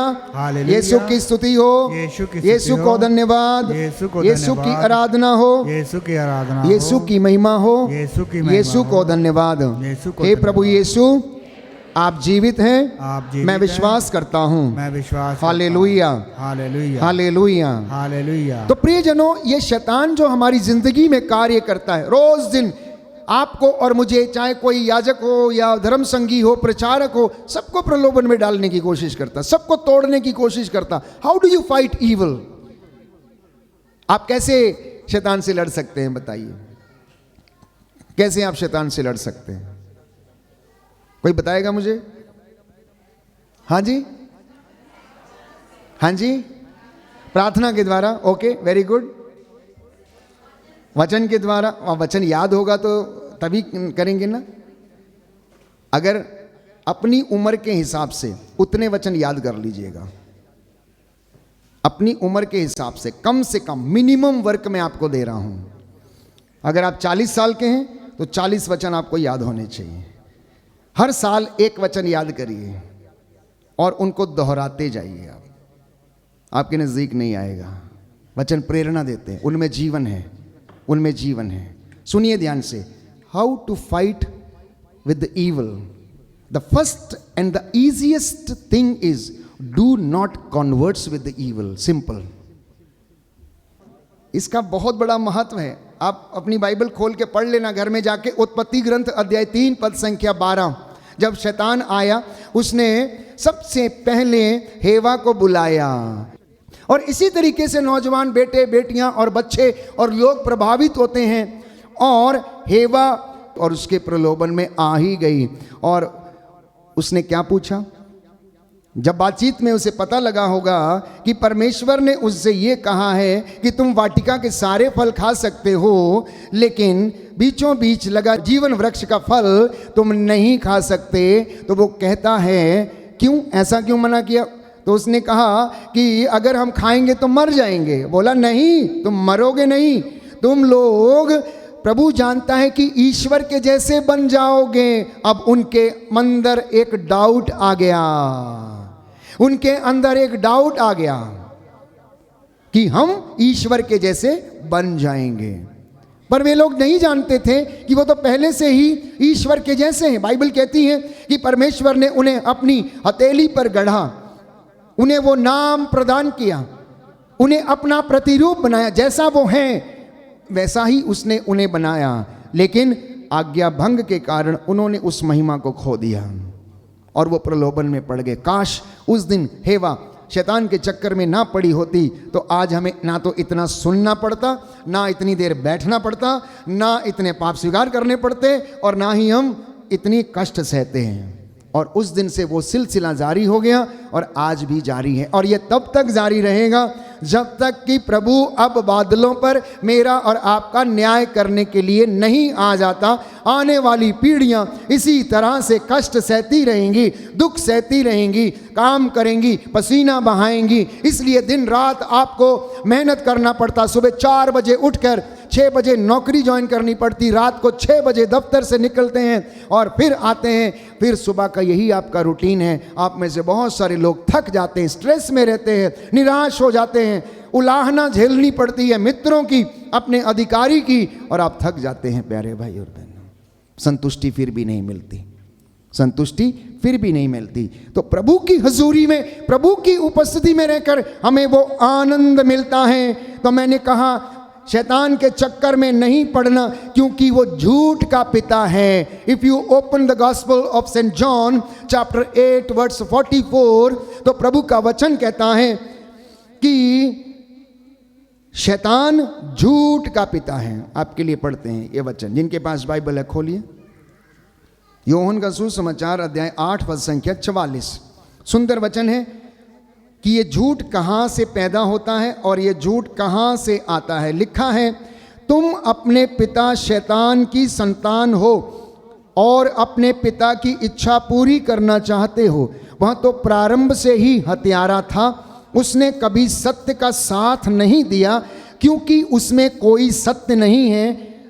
यीशु की स्तुति हो, यीशु को धन्यवाद, यीशु की आराधना हो, यीशु की महिमा हो, यीशु को धन्यवाद। हे प्रभु यीशु, आप जीवित हैं, मैं विश्वास करता हूं, हालेलुया, हालेलुया, हालेलुया, हालेलुया। तो प्रियजनों, ये शैतान जो हमारी जिंदगी में कार्य करता है, रोज दिन आपको और मुझे, चाहे कोई याजक हो या धर्म संगी हो, प्रचारक हो, सबको प्रलोभन में डालने की कोशिश करता, सबको तोड़ने की कोशिश करता। How do you fight evil? आप कैसे शैतान से लड़ सकते हैं? बताइए, कैसे आप शैतान से लड़ सकते हैं? कोई बताएगा मुझे? हाँ जी, हाँ जी, प्रार्थना के द्वारा। Okay, very good. वचन के द्वारा, वचन याद होगा तो तभी करेंगे ना। अगर अपनी उम्र के हिसाब से उतने वचन याद कर लीजिएगा, अपनी उम्र के हिसाब से कम मिनिमम वर्क मैं आपको दे रहा हूं। अगर आप 40 साल के हैं तो 40 वचन आपको याद होने चाहिए। हर साल 1 वचन याद करिए और उनको दोहराते जाइए। आप आपके नजदीक नहीं आएगा। वचन प्रेरणा देते हैं, उनमें जीवन है, उनमें जीवन है। सुनिए ध्यान से, how to fight with the evil. The first and the easiest thing is do not converts with the evil. Simple. इसका बहुत बड़ा महत्व है। आप अपनी बाइबल खोल के पढ़ लेना घर में जाके। उत्पत्ति ग्रंथ अध्याय 3 पद संख्या 12। जब शैतान आया, उसने सबसे पहले हेवा को बुलाया। और इसी तरीके से नौजवान बेटे, बेटियां और बच्चे और लोग प्रभावित होते हैं। और हेवा और उसके प्रलोभन में आ ही गई। और उसने क्या पूछा? जब बातचीत में उसे पता लगा होगा कि परमेश्वर ने उससे ये कहा है कि तुम वाटिका के सारे फल खा सकते हो, लेकिन बीचों बीच लगा जीवन वृक्ष का फल तुम नहीं खा सकते, तो वो कहता है क्यों, ऐसा क्यों मना किया? तो उसने कहा कि अगर हम खाएंगे तो मर जाएंगे। बोला नहीं, तुम मरोगे नहीं, तुम लोग प्रभु जानता है कि ईश्वर के जैसे बन जाओगे। अब उनके अंदर एक डाउट आ गया, उनके अंदर एक डाउट आ गया कि हम ईश्वर के जैसे बन जाएंगे। पर वे लोग नहीं जानते थे कि वो तो पहले से ही ईश्वर के जैसे हैं। बाइबल कहती है कि परमेश्वर ने उन्हें अपनी हथेली पर गढ़ा, उन्हें वो नाम प्रदान किया, उन्हें अपना प्रतिरूप बनाया, जैसा वो हैं वैसा ही उसने उन्हें बनाया। लेकिन आज्ञा भंग के कारण उन्होंने उस महिमा को खो दिया और वो प्रलोभन में पड़ गए। काश उस दिन हेवा शैतान के चक्कर में ना पड़ी होती तो आज हमें ना तो इतना सुनना पड़ता, ना इतनी देर बैठना पड़ता, ना इतने पाप स्वीकार करने पड़ते, और ना ही हम इतनी कष्ट सहते हैं। और उस दिन से वो सिलसिला जारी हो गया और आज भी जारी है, और ये तब तक जारी रहेगा जब तक कि प्रभु अब बादलों पर मेरा और आपका न्याय करने के लिए नहीं आ जाता। आने वाली पीढ़ियां इसी तरह से कष्ट सहती रहेंगी, दुख सहती रहेंगी, काम करेंगी, पसीना बहाएंगी। इसलिए दिन रात आपको मेहनत करना पड़ता। सुबह 4 बजे उठकर 6 बजे नौकरी ज्वाइन करनी पड़ती, रात को 6 बजे दफ्तर से निकलते हैं और फिर आते हैं, फिर सुबह का यही आपका रूटीन है। आप में से बहुत सारे लोग थक जाते हैं, स्ट्रेस में रहते हैं, निराश हो जाते हैं, उलाहना झेलनी पड़ती है मित्रों की, अपने अधिकारी की, और आप थक जाते हैं प्यारे भाई और बहनों। संतुष्टि फिर भी नहीं मिलती, संतुष्टि फिर भी नहीं मिलती। तो प्रभु की हजूरी में, प्रभु की उपस्थिति में रहकर हमें वो आनंद मिलता है। तो मैंने कहा शैतान के चक्कर में नहीं पड़ना, क्योंकि वो झूठ का पिता है। If you open the gospel of saint John chapter 8 verse 44, तो प्रभु का वचन कहता है कि शैतान झूठ का पिता है। आपके लिए पढ़ते हैं ये वचन, जिनके पास बाइबल है खोलिए। योहन का सुसमाचार अध्याय 8 पद संख्या 44। सुंदर वचन है कि ये झूठ कहाँ से पैदा होता है और ये झूठ कहाँ से आता है। लिखा है, तुम अपने पिता शैतान की संतान हो और अपने पिता की इच्छा पूरी करना चाहते हो। वह तो प्रारंभ से ही हत्यारा था, उसने कभी सत्य का साथ नहीं दिया, क्योंकि उसमें कोई सत्य नहीं है।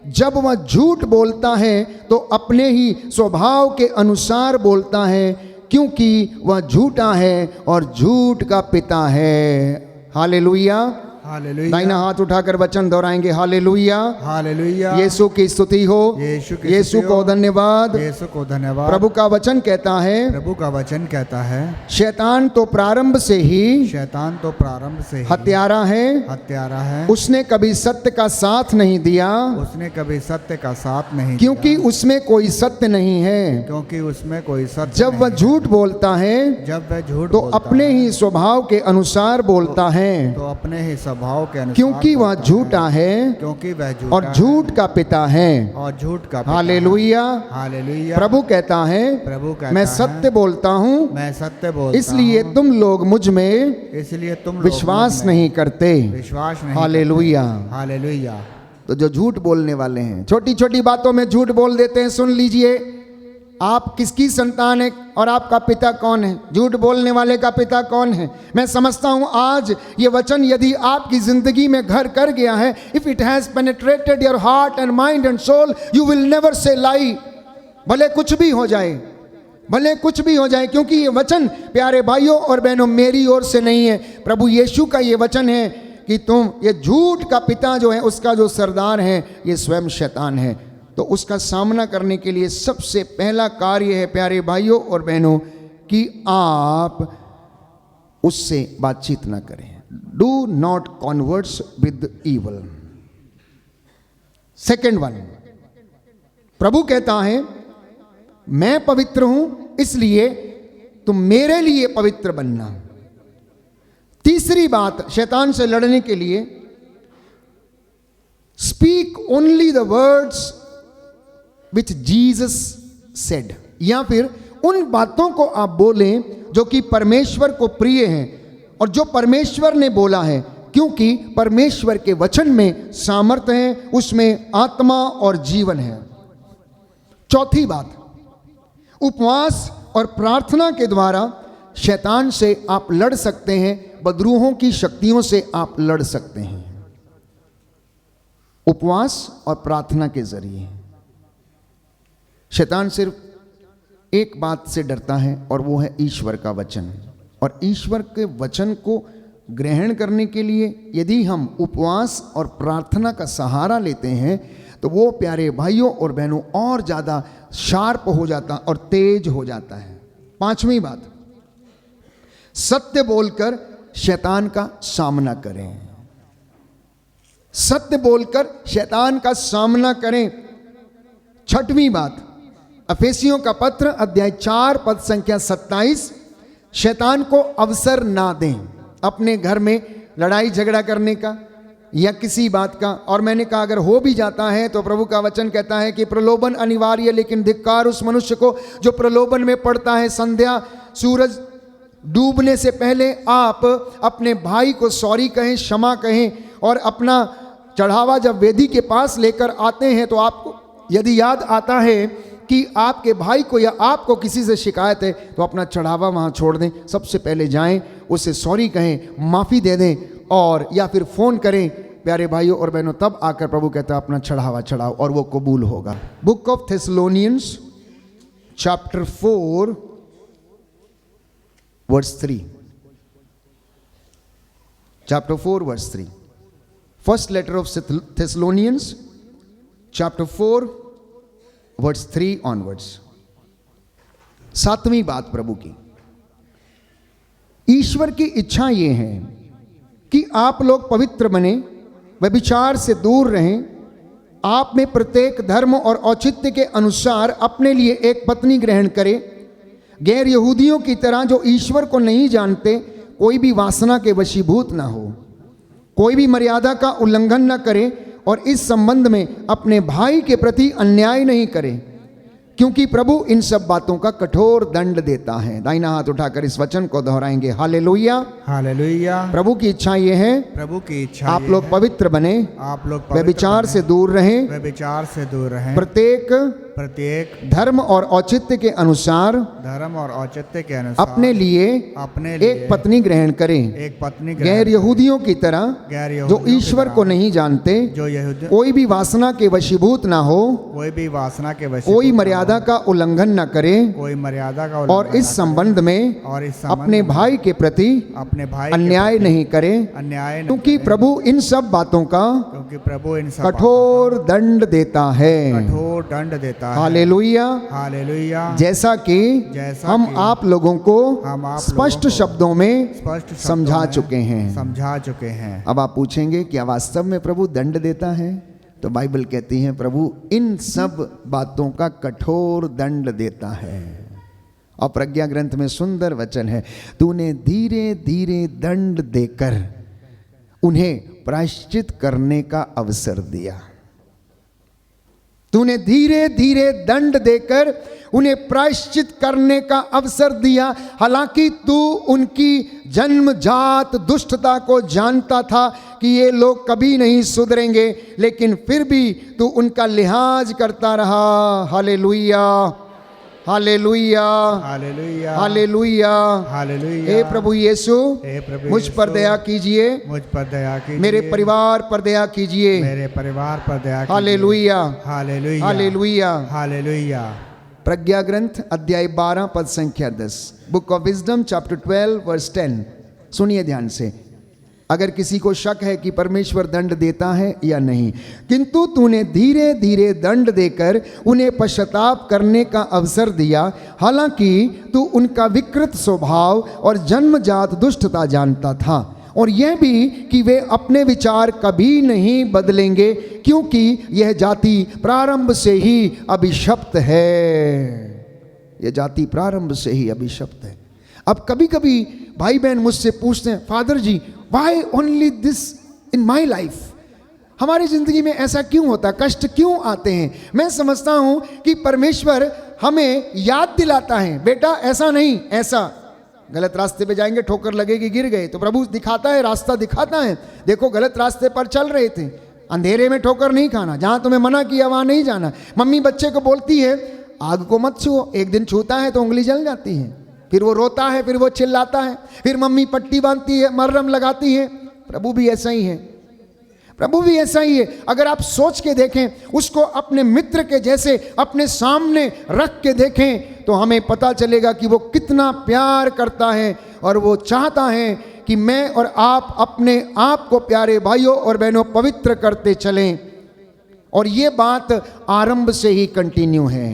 जब वह झूठ बोलता है तो अपने ही स्वभाव के अनुसार बोलता है, क्योंकि वह झूठा है और झूठ का पिता है। Hallelujah, hallelujah. दाहिना हाथ उठाकर वचन दोहराएंगे, हालेलुया, हालेलुया। यीशु की स्तुति हो, यीशु को धन्यवाद, यीशु को धन्यवाद। प्रभु का वचन कहता है, प्रभु का वचन कहता है, शैतान तो प्रारंभ से ही, शैतान तो प्रारंभ से ही हत्यारा है, हत्यारा है। उसने कभी सत्य का साथ नहीं दिया, उसने कभी सत्य का साथ नहीं क्योंकि दिया, उसमें कोई सत्य नहीं है। क्योंकि उसमें कोई सत्य जब वह नहीं झूठ बोलता है जब वह झूठ तो बोलता अपने है, ही स्वभाव के अनुसार बोलता है, तो अपने ही स्वभाव के अनुसार क्योंकि वह बोलता झूठा है क्योंकि वह झूठा और झूठ का पिता है। और झूठ का पिता है। हालेलुया। हालेलुया। प्रभु कहता है, प्रभु कहता मैं है, सत्य बोलता हूँ, मैं सत्य बोलता इसलिए हूँ, तुम लोग मुझ में इसलिए तुम लोग विश्वास मुझ में नहीं करते। विश्वास नहीं हालेलुया। करते। हालेलुया। तो जो झूठ बोलने वाले हैं, छोटी छोटी बातों में झूठ बोल देते हैं, सुन लीजिए, आप किसकी संतान है और आपका पिता कौन है? झूठ बोलने वाले का पिता कौन है? मैं समझता हूं आज ये वचन यदि आपकी जिंदगी में घर कर गया है, if it has penetrated your heart and mind and soul, you will never say lie. भले कुछ भी हो जाए, भले कुछ भी हो जाए, क्योंकि ये वचन प्यारे भाइयों और बहनों मेरी ओर से नहीं है, प्रभु यीशु का ये वचन है कि तुम, ये झूठ का पिता जो है, उसका जो सरदार है, ये स्वयं शैतान है। तो उसका सामना करने के लिए सबसे पहला कार्य है प्यारे भाइयों और बहनों कि आप उससे बातचीत ना करें। Do not converse with evil. Second one, प्रभु कहता है मैं पवित्र हूं, इसलिए तुम मेरे लिए पवित्र बनना। तीसरी बात शैतान से लड़ने के लिए, speak only the words which Jesus said, या फिर उन बातों को आप बोलें जो कि परमेश्वर को प्रिय हैं और जो परमेश्वर ने बोला है, क्योंकि परमेश्वर के वचन में सामर्थ्य है, उसमें आत्मा और जीवन है। चौथी बात, उपवास और प्रार्थना के द्वारा शैतान से आप लड़ सकते हैं, बदरूहों की शक्तियों से आप लड़ सकते हैं, उपवास और प्रार्थना के जरिए। शैतान सिर्फ एक बात से डरता है और वो है ईश्वर का वचन, और ईश्वर के वचन को ग्रहण करने के लिए यदि हम उपवास और प्रार्थना का सहारा लेते हैं तो वो प्यारे भाइयों और बहनों और ज़्यादा शार्प हो जाता और तेज हो जाता है। पांचवी बात, सत्य बोलकर शैतान का सामना करें। सत्य बोलकर शैतान का सामना करें। छठवीं बात, अफेसियों का पत्र अध्याय 4 पद संख्या 27, शैतान को अवसर ना दें अपने घर में लड़ाई झगड़ा करने का या किसी बात का। और मैंने कहा अगर हो भी जाता है तो प्रभु का वचन कहता है कि प्रलोभन अनिवार्य, लेकिन धिक्कार उस मनुष्य को जो प्रलोभन में पड़ता है। संध्या सूरज डूबने से पहले आप अपने भाई को सॉरी कहें, क्षमा कहें, और अपना चढ़ावा जब वेदी के पास लेकर आते हैं तो आपको यदि याद आता है कि आपके भाई को या आपको किसी से शिकायत है तो अपना चढ़ावा वहाँ छोड़ दें। सबसे पहले जाएं, उसे सॉरी कहें, माफ़ी दे दें, और या फिर फ़ोन करें प्यारे भाइयों और बहनों। तब आकर प्रभु कहता है अपना चढ़ावा चढ़ाओ और वो कबूल होगा। Book of Thessalonians chapter 4 verse 3। Chapter 4 verse 3। First letter of Thessalonians chapter 4 verse 3 onwards. सातवीं बात प्रभु की, ईश्वर की इच्छा ये है कि आप लोग पवित्र बने, व्यभिचार से दूर रहें, आप में प्रत्येक धर्म और औचित्य के अनुसार अपने लिए एक पत्नी ग्रहण करें। गैर यहूदियों की तरह जो ईश्वर को नहीं जानते कोई भी वासना के वशीभूत ना हो, कोई भी मर्यादा का उल्लंघन ना करे, और इस संबंध में अपने भाई के प्रति अन्याय नहीं करे, क्योंकि प्रभु इन सब बातों का कठोर दंड देता है। दाहिना हाथ उठाकर इस वचन को दोहराएंगे, हालेलुया हालेलुया। प्रभु की इच्छा ये है, प्रभु की इच्छा आप लोग पवित्र बने, आप लोग व्यभिचार से दूर रहें, व्यभिचार से दूर रहें, प्रत्येक धर्म और औचित्य के अनुसार धर्म और औचित्य के अनुसार अपने लिए एक पत्नी ग्रहण करें। एक पत्नी गैर यहूदियों की तरह जो ईश्वर को नहीं जानते, जो यहूदी कोई भी वासना के वशीभूत ना हो, कोई भी वासना के वशीभूत, कोई मर्यादा का उल्लंघन न करे, कोई मर्यादा का और इस संबंध में अपने भाई के प्रति अपने भाई अन्याय नहीं करे, अन्याय, क्योंकि प्रभु इन सब बातों का कठोर दंड देता है। कठोर दंड देता है। Hallelujah hallelujah. जैसा कि हम आप लोगों को स्पष्ट शब्दों में समझा चुके हैं। अब आप पूछेंगे क्या वास्तव में प्रभु दंड देता है? तो बाइबल कहती है प्रभु इन सब बातों का कठोर दंड देता है। और प्रज्ञा ग्रंथ में सुंदर वचन है, तूने धीरे धीरे दंड देकर उन्हें प्रायश्चित करने का अवसर दिया। तूने धीरे धीरे दंड देकर उन्हें प्रायश्चित करने का अवसर दिया। हालांकि तू उनकी जन्मजात दुष्टता को जानता था कि ये लोग कभी नहीं सुधरेंगे, लेकिन फिर भी तू उनका लिहाज करता रहा। Hallelujah hallelujah hallelujah hallelujah hallelujah. हे प्रभु यीशु, मुझ पर दया कीजिए, मुझ पर दया कीजिए, मेरे परिवार पर दया कीजिए, मेरे परिवार पर दया कीजिए। Hallelujah hallelujah hallelujah hallelujah. प्रज्ञा ग्रंथ अध्याय 12 पद संख्या 10। Book of wisdom chapter 12 verse 10। सुनिए ध्यान से, अगर किसी को शक है कि परमेश्वर दंड देता है या नहीं, किंतु तूने धीरे धीरे दंड देकर उन्हें पश्चाताप करने का अवसर दिया, हालांकि तू उनका विकृत स्वभाव और जन्मजात दुष्टता जानता था, और यह भी कि वे अपने विचार कभी नहीं बदलेंगे, क्योंकि यह जाति प्रारंभ से ही अभिशप्त है। यह जाति प्रारंभ से ही अभिशप्त है। अब कभी कभी भाई बहन मुझसे पूछते हैं, Father ji why only this in my life, हमारी जिंदगी में ऐसा क्यों होता, कष्ट क्यों आते हैं? मैं समझता हूं कि परमेश्वर हमें याद दिलाता है, बेटा ऐसा नहीं, ऐसा। गलत रास्ते पे जाएंगे, ठोकर लगेगी, गिर गए, तो प्रभु दिखाता है, रास्ता दिखाता है, देखो गलत रास्ते पर चल रहे थे, अंधेरे में ठोकर नहीं खाना, जहां तुम्हें मना किया वहां नहीं जाना। मम्मी बच्चे को बोलती है आग को मत छुओ, एक दिन छूता है तो उंगली जल जाती है, फिर वो रोता है, फिर वो चिल्लाता है, फिर मम्मी पट्टी बांधती है, मरहम लगाती है। प्रभु भी ऐसा ही है, प्रभु भी ऐसा ही है। अगर आप सोच के देखें, उसको अपने मित्र के जैसे अपने सामने रख के देखें, तो हमें पता चलेगा कि वो कितना प्यार करता है, और वो चाहता है कि मैं और आप अपने आप को प्यारे भाइयों और बहनों पवित्र करते चलें, और ये बात आरंभ से ही कंटिन्यू है,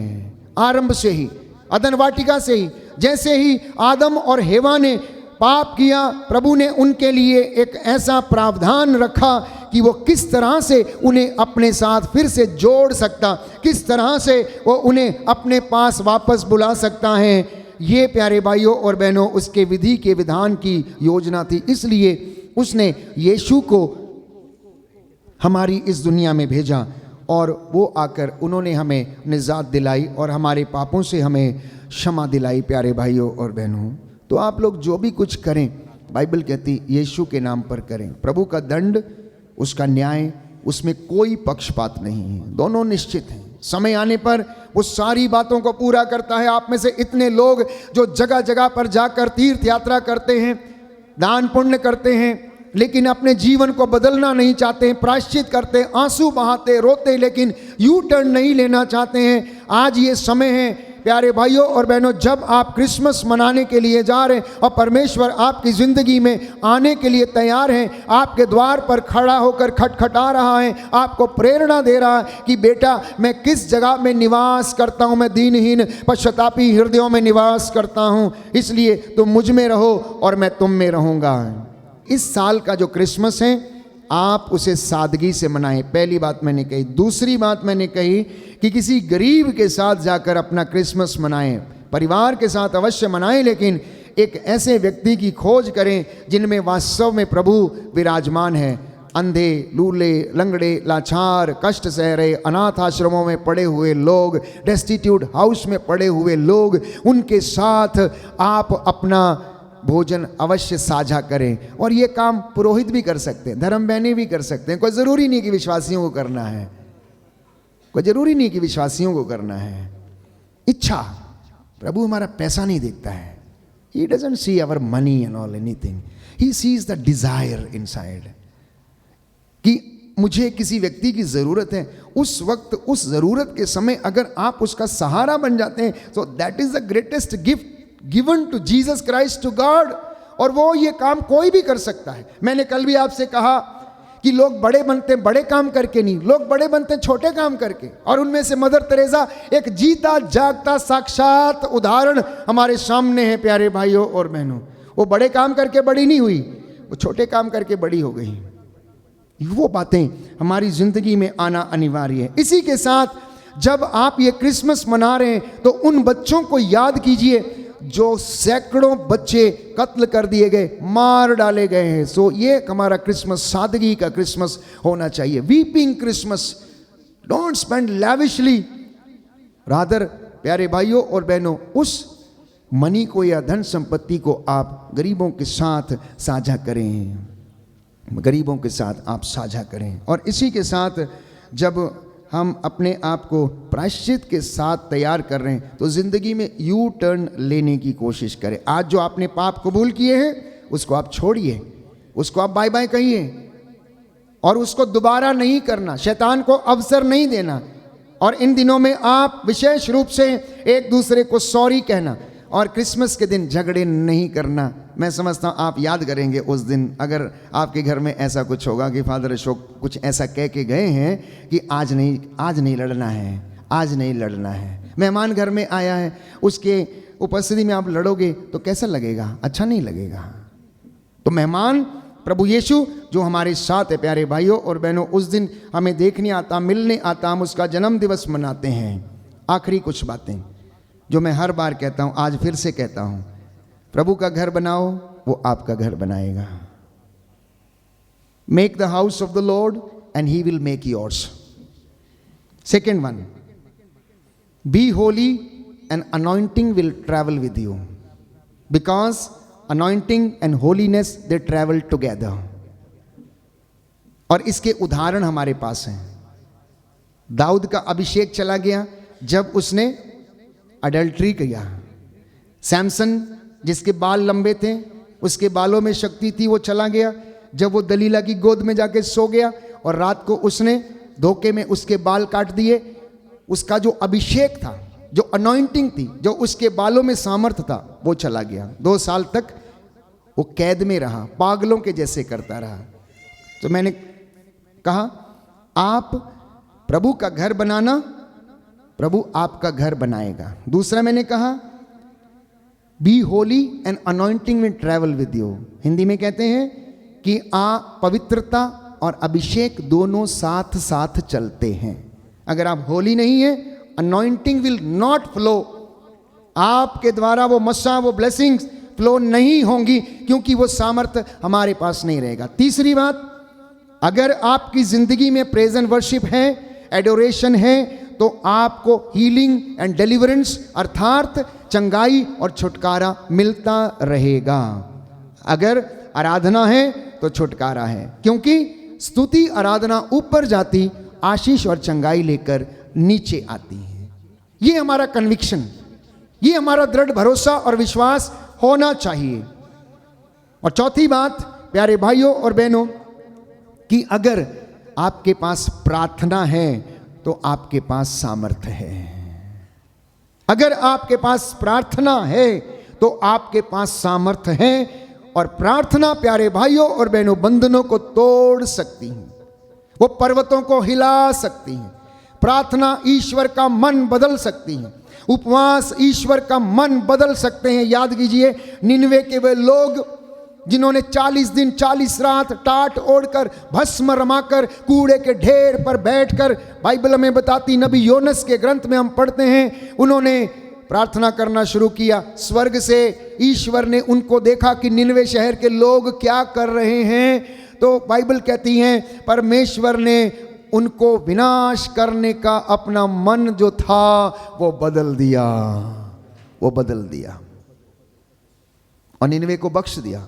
आरंभ से ही, अदन वाटिका से ही। जैसे ही आदम और हेवा ने पाप किया, प्रभु ने उनके लिए एक ऐसा प्रावधान रखा कि वो किस तरह से उन्हें अपने साथ फिर से जोड़ सकता, किस तरह से वो उन्हें अपने पास वापस बुला सकता है। ये प्यारे भाइयों और बहनों उसके विधि के विधान की योजना थी। इसलिए उसने यीशु को हमारी इस दुनिया में भेजा और वो आकर उन्होंने हमें निजात दिलाई और हमारे पापों से हमें क्षमा दिलाई। प्यारे भाइयों और बहनों, तो आप लोग जो भी कुछ करें, बाइबल कहती यीशु के नाम पर करें। प्रभु का दंड, उसका न्याय, उसमें कोई पक्षपात नहीं है, दोनों निश्चित हैं। समय आने पर वो सारी बातों को पूरा करता है। आप में से इतने लोग जो जगह जगह पर जाकर तीर्थ यात्रा करते हैं, दान पुण्य करते हैं, लेकिन अपने जीवन को बदलना नहीं चाहते हैं, प्रायश्चित करते हैं, आंसू बहाते, रोते, लेकिन यू टर्न नहीं लेना चाहते हैं। आज ये समय है प्यारे भाइयों और बहनों, जब आप क्रिसमस मनाने के लिए जा रहे हैं और परमेश्वर आपकी ज़िंदगी में आने के लिए तैयार हैं, आपके द्वार पर खड़ा होकर खटखटा रहा है, आपको प्रेरणा दे रहा है कि बेटा मैं किस जगह में निवास करता हूँ, मैं दीनहीन पश्चातापी हृदयों में निवास करता हूँ, इसलिए तुम मुझ में रहो और मैं तुम में रहूँगा। इस साल का जो क्रिसमस है आप उसे सादगी से मनाएं, पहली बात मैंने कही। दूसरी बात मैंने कही कि किसी गरीब के साथ जाकर अपना क्रिसमस मनाएं, परिवार के साथ अवश्य मनाएं, लेकिन एक ऐसे व्यक्ति की खोज करें जिनमें वास्तव में प्रभु विराजमान है। अंधे, लूले, लंगड़े, लाचार, कष्ट सह रहे, अनाथ आश्रमों में पड़े हुए लोग, डेस्टिट्यूट हाउस में पड़े हुए लोग, उनके साथ आप अपना भोजन अवश्य साझा करें। और ये काम पुरोहित भी कर सकते हैं, धर्म बहनें भी कर सकते हैं। कोई ज़रूरी नहीं कि विश्वासियों को करना है, कोई ज़रूरी नहीं कि विश्वासियों को करना है। इच्छा, प्रभु हमारा पैसा नहीं देखता है, He doesn't see our money and all anything, He sees the desire inside। कि मुझे किसी व्यक्ति की ज़रूरत है, उस वक्त उस ज़रूरत के समय अगर आप उसका सहारा बन जाते हैं, तो that is the greatest gift given to Jesus Christ to God. और वो ये काम कोई भी कर सकता है। मैंने कल भी आपसे कहा कि लोग बड़े बनते हैं बड़े काम करके नहीं, लोग बड़े बनते हैं छोटे काम करके। और उनमें से मदर तेरेसा एक जीता जागता साक्षात उदाहरण हमारे सामने है। प्यारे भाइयों और बहनों, वो बड़े काम करके बड़ी नहीं हुई, वो छोटे काम करके बड़ी हो गई। वो बातें हमारी जिंदगी में आना अनिवार्य है। इसी के साथ जब आप ये क्रिसमस मना रहे हैं तो उन बच्चों को याद कीजिए जो सैकड़ों बच्चे कत्ल कर दिए गए, मार डाले गए हैं। सो ये हमारा क्रिसमस सादगी का क्रिसमस होना चाहिए। Weeping Christmas, don't spend lavishly, rather प्यारे भाइयों और बहनों, उस मनी को या धन संपत्ति को आप गरीबों के साथ साझा करें, गरीबों के साथ आप साझा करें। और इसी के साथ जब हम अपने आप को प्रायश्चित के साथ तैयार कर रहे हैं तो ज़िंदगी में यू टर्न लेने की कोशिश करें। आज जो आपने पाप कबूल किए हैं उसको आप छोड़िए, उसको आप बाय बाय कहिए और उसको दोबारा नहीं करना, शैतान को अवसर नहीं देना। और इन दिनों में आप विशेष रूप से एक दूसरे को सॉरी कहना और क्रिसमस के दिन झगड़े नहीं करना। मैं समझता हूँ आप याद करेंगे उस दिन, अगर आपके घर में ऐसा कुछ होगा कि फादर अशोक कुछ ऐसा कह के गए हैं कि आज नहीं लड़ना है, आज नहीं लड़ना है। मेहमान घर में आया है, उसके उपस्थिति में आप लड़ोगे तो कैसा लगेगा? अच्छा नहीं लगेगा। तो मेहमान प्रभु यीशु जो हमारे साथ है, प्यारे भाइयों और बहनों, उस दिन हमें देखने आता, मिलने आता, हम उसका जन्म दिवस मनाते हैं। आखिरी कुछ बातें जो मैं हर बार कहता हूँ, आज फिर से कहता हूँ, प्रभु का घर बनाओ, वो आपका घर बनाएगा। Make the house of the Lord and he will make yours. Second one, be holy and anointing will travel with you, because anointing and holiness they travel together. और इसके उदाहरण हमारे पास हैं। दाऊद का अभिषेक चला गया जब उसने अडल्ट्री किया। सैमसन जिसके बाल लंबे थे, उसके बालों में शक्ति थी, वो चला गया जब वो दलीला की गोद में जाके सो गया और रात को उसने धोखे में उसके बाल काट दिए। उसका जो अभिषेक था, जो अनॉइंटिंग थी, जो उसके बालों में सामर्थ्य था, वो चला गया। 2 साल तक वो कैद में रहा, पागलों के जैसे करता रहा। तो मैंने कहा आप प्रभु का घर बनाना, प्रभु आपका घर बनाएगा। दूसरा मैंने कहा be holy and anointing will travel with you. Hindi में कहते हैं कि पवित्रता और अभिषेक दोनों साथ साथ चलते हैं। अगर आप होली नहीं है, अनॉइंटिंग विल नॉट फ्लो, आपके द्वारा वो मस्सा, वो ब्लेसिंग्स फ्लो नहीं होंगी, क्योंकि वो सामर्थ्य हमारे पास नहीं रहेगा। तीसरी बात, अगर आपकी जिंदगी में प्रेज एंड वर्शिप है, एडोरेशन है, तो आपको हीलिंग एंड डिलीवरेंस अर्थात चंगाई और छुटकारा मिलता रहेगा। अगर आराधना है तो छुटकारा है, क्योंकि स्तुति आराधना ऊपर जाती, आशीष और चंगाई लेकर नीचे आती है। ये हमारा कन्विक्शन, ये हमारा दृढ़ भरोसा और विश्वास होना चाहिए। और चौथी बात प्यारे भाइयों और बहनों, कि अगर आपके पास प्रार्थना है तो आपके पास सामर्थ्य है। अगर आपके पास प्रार्थना है तो आपके पास सामर्थ्य है। और प्रार्थना प्यारे भाइयों और बहनों बंधनों को तोड़ सकती है, वो पर्वतों को हिला सकती है। प्रार्थना ईश्वर का मन बदल सकती है, उपवास ईश्वर का मन बदल सकते हैं। याद कीजिए, निनवे के वे लोग जिन्होंने 40 दिन 40 रात टाट ओढ़कर भस्म रमाकर कूड़े के ढेर पर बैठकर, बाइबल में बताती नबी योनस के ग्रंथ में हम पढ़ते हैं, उन्होंने प्रार्थना करना शुरू किया। स्वर्ग से ईश्वर ने उनको देखा कि निनवे शहर के लोग क्या कर रहे हैं, तो बाइबल कहती है परमेश्वर ने उनको विनाश करने का अपना मन जो था वो बदल दिया, वो बदल दिया और निनवे को बख्श दिया,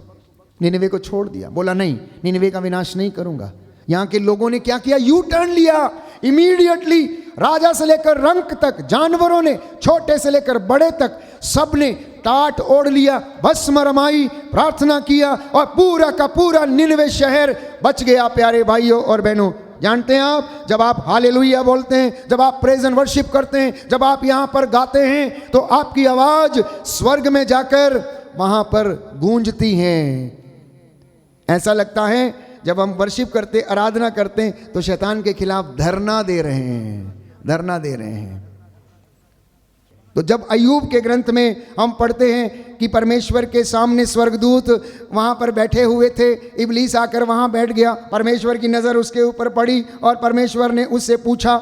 निनवे को छोड़ दिया। बोला नहीं, निनवे का विनाश नहीं करूंगा। यहां के लोगों ने क्या किया? यू टर्न लिया इमीडिएटली। राजा से लेकर रंक तक, जानवरों ने छोटे से लेकर बड़े तक, सब ने टाट ओढ़ लिया, भस्म रमाई, प्रार्थना किया और पूरा का पूरा निनवे शहर बच गया। प्यारे भाइयों और बहनों, जानते हैं आप, जब आप हालेलुया बोलते हैं, जब आप प्रेज एंड वर्शिप करते हैं, जब आप यहां पर गाते हैं, तो आपकी आवाज स्वर्ग में जाकर वहां पर गूंजती है। ऐसा लगता है जब हम वर्शिप करते, आराधना करते हैं, तो शैतान के खिलाफ धरना दे रहे हैं, धरना दे रहे हैं। तो जब अय्यूब के ग्रंथ में हम पढ़ते हैं कि परमेश्वर के सामने स्वर्गदूत वहां पर बैठे हुए थे, इब्लीस आकर वहां बैठ गया, परमेश्वर की नजर उसके ऊपर पड़ी और परमेश्वर ने उससे पूछा,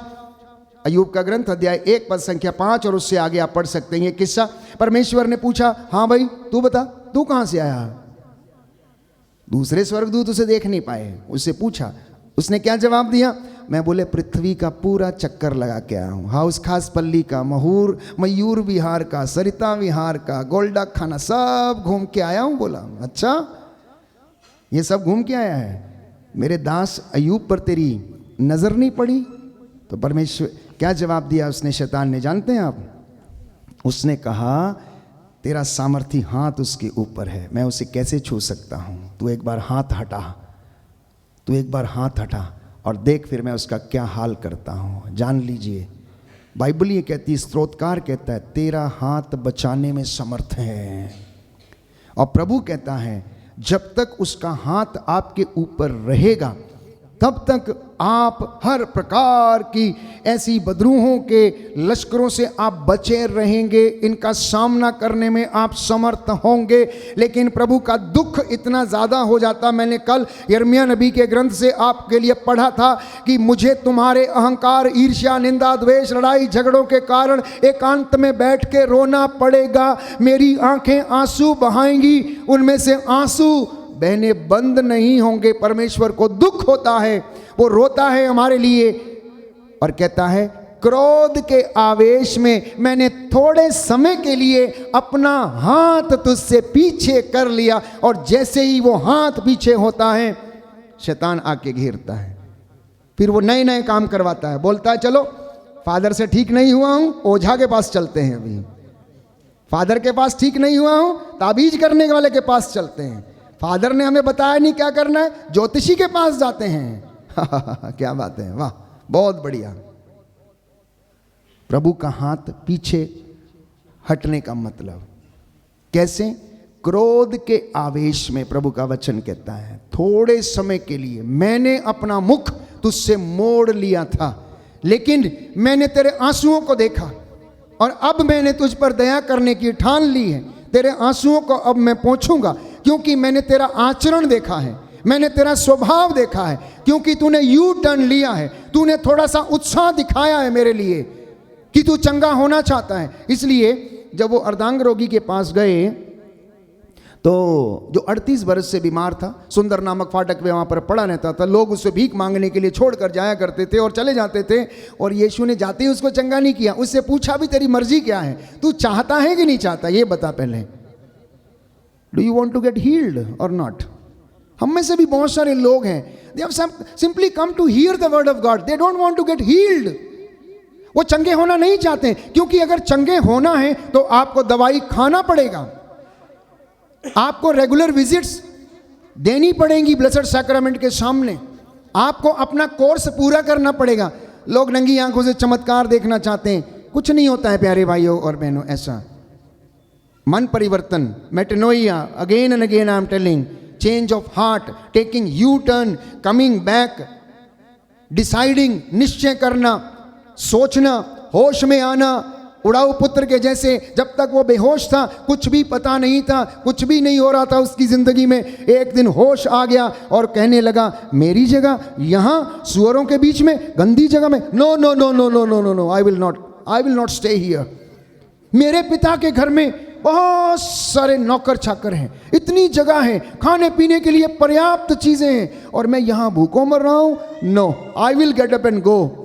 अय्यूब का ग्रंथ अध्याय 1 पद संख्या 5 और उससे आगे आप पढ़ सकते हैं ये किस्सा। परमेश्वर ने पूछा, हाँ भाई तू बता, तू कहां से आया? दूसरे स्वर्गदूत उसे देख नहीं पाए, उससे पूछा, उसने क्या जवाब दिया? मैं बोले पृथ्वी का पूरा चक्कर लगा के आया हूँ, हाउस खास पल्ली का, मयूर विहार का, सरिता विहार का, गोल्डा खाना, सब घूम के आया हूँ। बोला अच्छा, ये सब घूम के आया है, मेरे दास अय्यूब पर तेरी नजर नहीं पड़ी? तो परमेश्वर क्या जवाब दिया उसने, शैतान ने, जानते हैं आप? उसने कहा तेरा सामर्थी हाथ उसके ऊपर है, मैं उसे कैसे छू सकता हूं? तू एक बार हाथ हटा, तू एक बार हाथ हटा और देख फिर मैं उसका क्या हाल करता हूं। जान लीजिए, बाइबल ये कहती, स्तोत्रकार कहता है तेरा हाथ बचाने में समर्थ है। और प्रभु कहता है जब तक उसका हाथ आपके ऊपर रहेगा तब तक आप हर प्रकार की ऐसी बदरूहों के लश्करों से आप बचे रहेंगे, इनका सामना करने में आप समर्थ होंगे। लेकिन प्रभु का दुख इतना ज़्यादा हो जाता, मैंने कल यिर्मयाह नबी के ग्रंथ से आपके लिए पढ़ा था कि मुझे तुम्हारे अहंकार, ईर्ष्या, निंदा, द्वेष, लड़ाई झगड़ों के कारण एकांत में बैठ के रोना पड़ेगा, मेरी आंखें आंसू बहाएंगी, उनमें से आंसू बहने बंद नहीं होंगे। परमेश्वर को दुख होता है, वो रोता है हमारे लिए और कहता है क्रोध के आवेश में मैंने थोड़े समय के लिए अपना हाथ तुझसे पीछे कर लिया। और जैसे ही वो हाथ पीछे होता है, शैतान आके घेरता है, फिर वो नए नए काम करवाता है, बोलता है चलो फादर से ठीक नहीं हुआ हूं, ओझा के पास चलते हैं, अभी फादर के पास ठीक नहीं हुआ हूं, ताबीज करने वाले के पास चलते हैं, फादर ने हमें बताया नहीं क्या करना है, ज्योतिषी के पास जाते हैं। क्या बात है, वाह, बहुत बढ़िया। प्रभु का हाथ पीछे हटने का मतलब कैसे? क्रोध के आवेश में प्रभु का वचन कहता है थोड़े समय के लिए मैंने अपना मुख तुझसे मोड़ लिया था, लेकिन मैंने तेरे आंसुओं को देखा और अब मैंने तुझ पर दया करने की ठान ली है। तेरे आंसुओं को अब मैं पोंछूंगा, क्योंकि मैंने तेरा आचरण देखा है, मैंने तेरा स्वभाव देखा है, क्योंकि तूने यू टर्न लिया है, तूने थोड़ा सा उत्साह दिखाया है मेरे लिए कि तू चंगा होना चाहता है। इसलिए जब वो अर्धांग रोगी के पास गए तो जो 38 वर्ष से बीमार था, सुंदर नामक फाटक पे वहाँ पर पड़ा रहता था, लोग उससे भीख मांगने के लिए छोड़कर जाया करते थे और चले जाते थे। और यीशु ने जाते ही उसको चंगा नहीं किया, उससे पूछा भी तेरी मर्जी क्या है, तू चाहता है कि नहीं चाहता, ये बता पहले। Do you want to get healed और नॉट? हम में से भी बहुत सारे लोग हैं, they have simply come to hear the word of God, they don't want to get healed. वो चंगे होना नहीं चाहते, क्योंकि अगर चंगे होना है तो आपको दवाई खाना पड़ेगा, आपको रेगुलर विजिट्स देनी पड़ेंगी ब्लेसड सैक्रामेंट के सामने, आपको अपना कोर्स पूरा करना पड़ेगा। लोग नंगी आंखों से चमत्कार देखना चाहते हैं, कुछ नहीं होता है प्यारे भाइयों और बहनों। ऐसा मन परिवर्तन, metanoia, again and again I am telling, change of heart, taking U turn, coming back, deciding, निश्चय करना, सोचना, होश में आना। उड़ाऊ पुत्र के जैसे जब तक वो बेहोश था, कुछ भी पता नहीं था, कुछ भी नहीं हो रहा था उसकी जिंदगी में, एक दिन होश आ गया और कहने लगा मेरी जगह यहाँ सुअरों के बीच में, गंदी जगह में, no no no no no no no no, I will not stay here. मेरे पिता के घर में बहुत सारे नौकर चाकर हैं, इतनी जगह है, खाने पीने के लिए पर्याप्त चीजें हैं, और मैं यहाँ भूखों मर रहा हूँ। No, I will get up and go.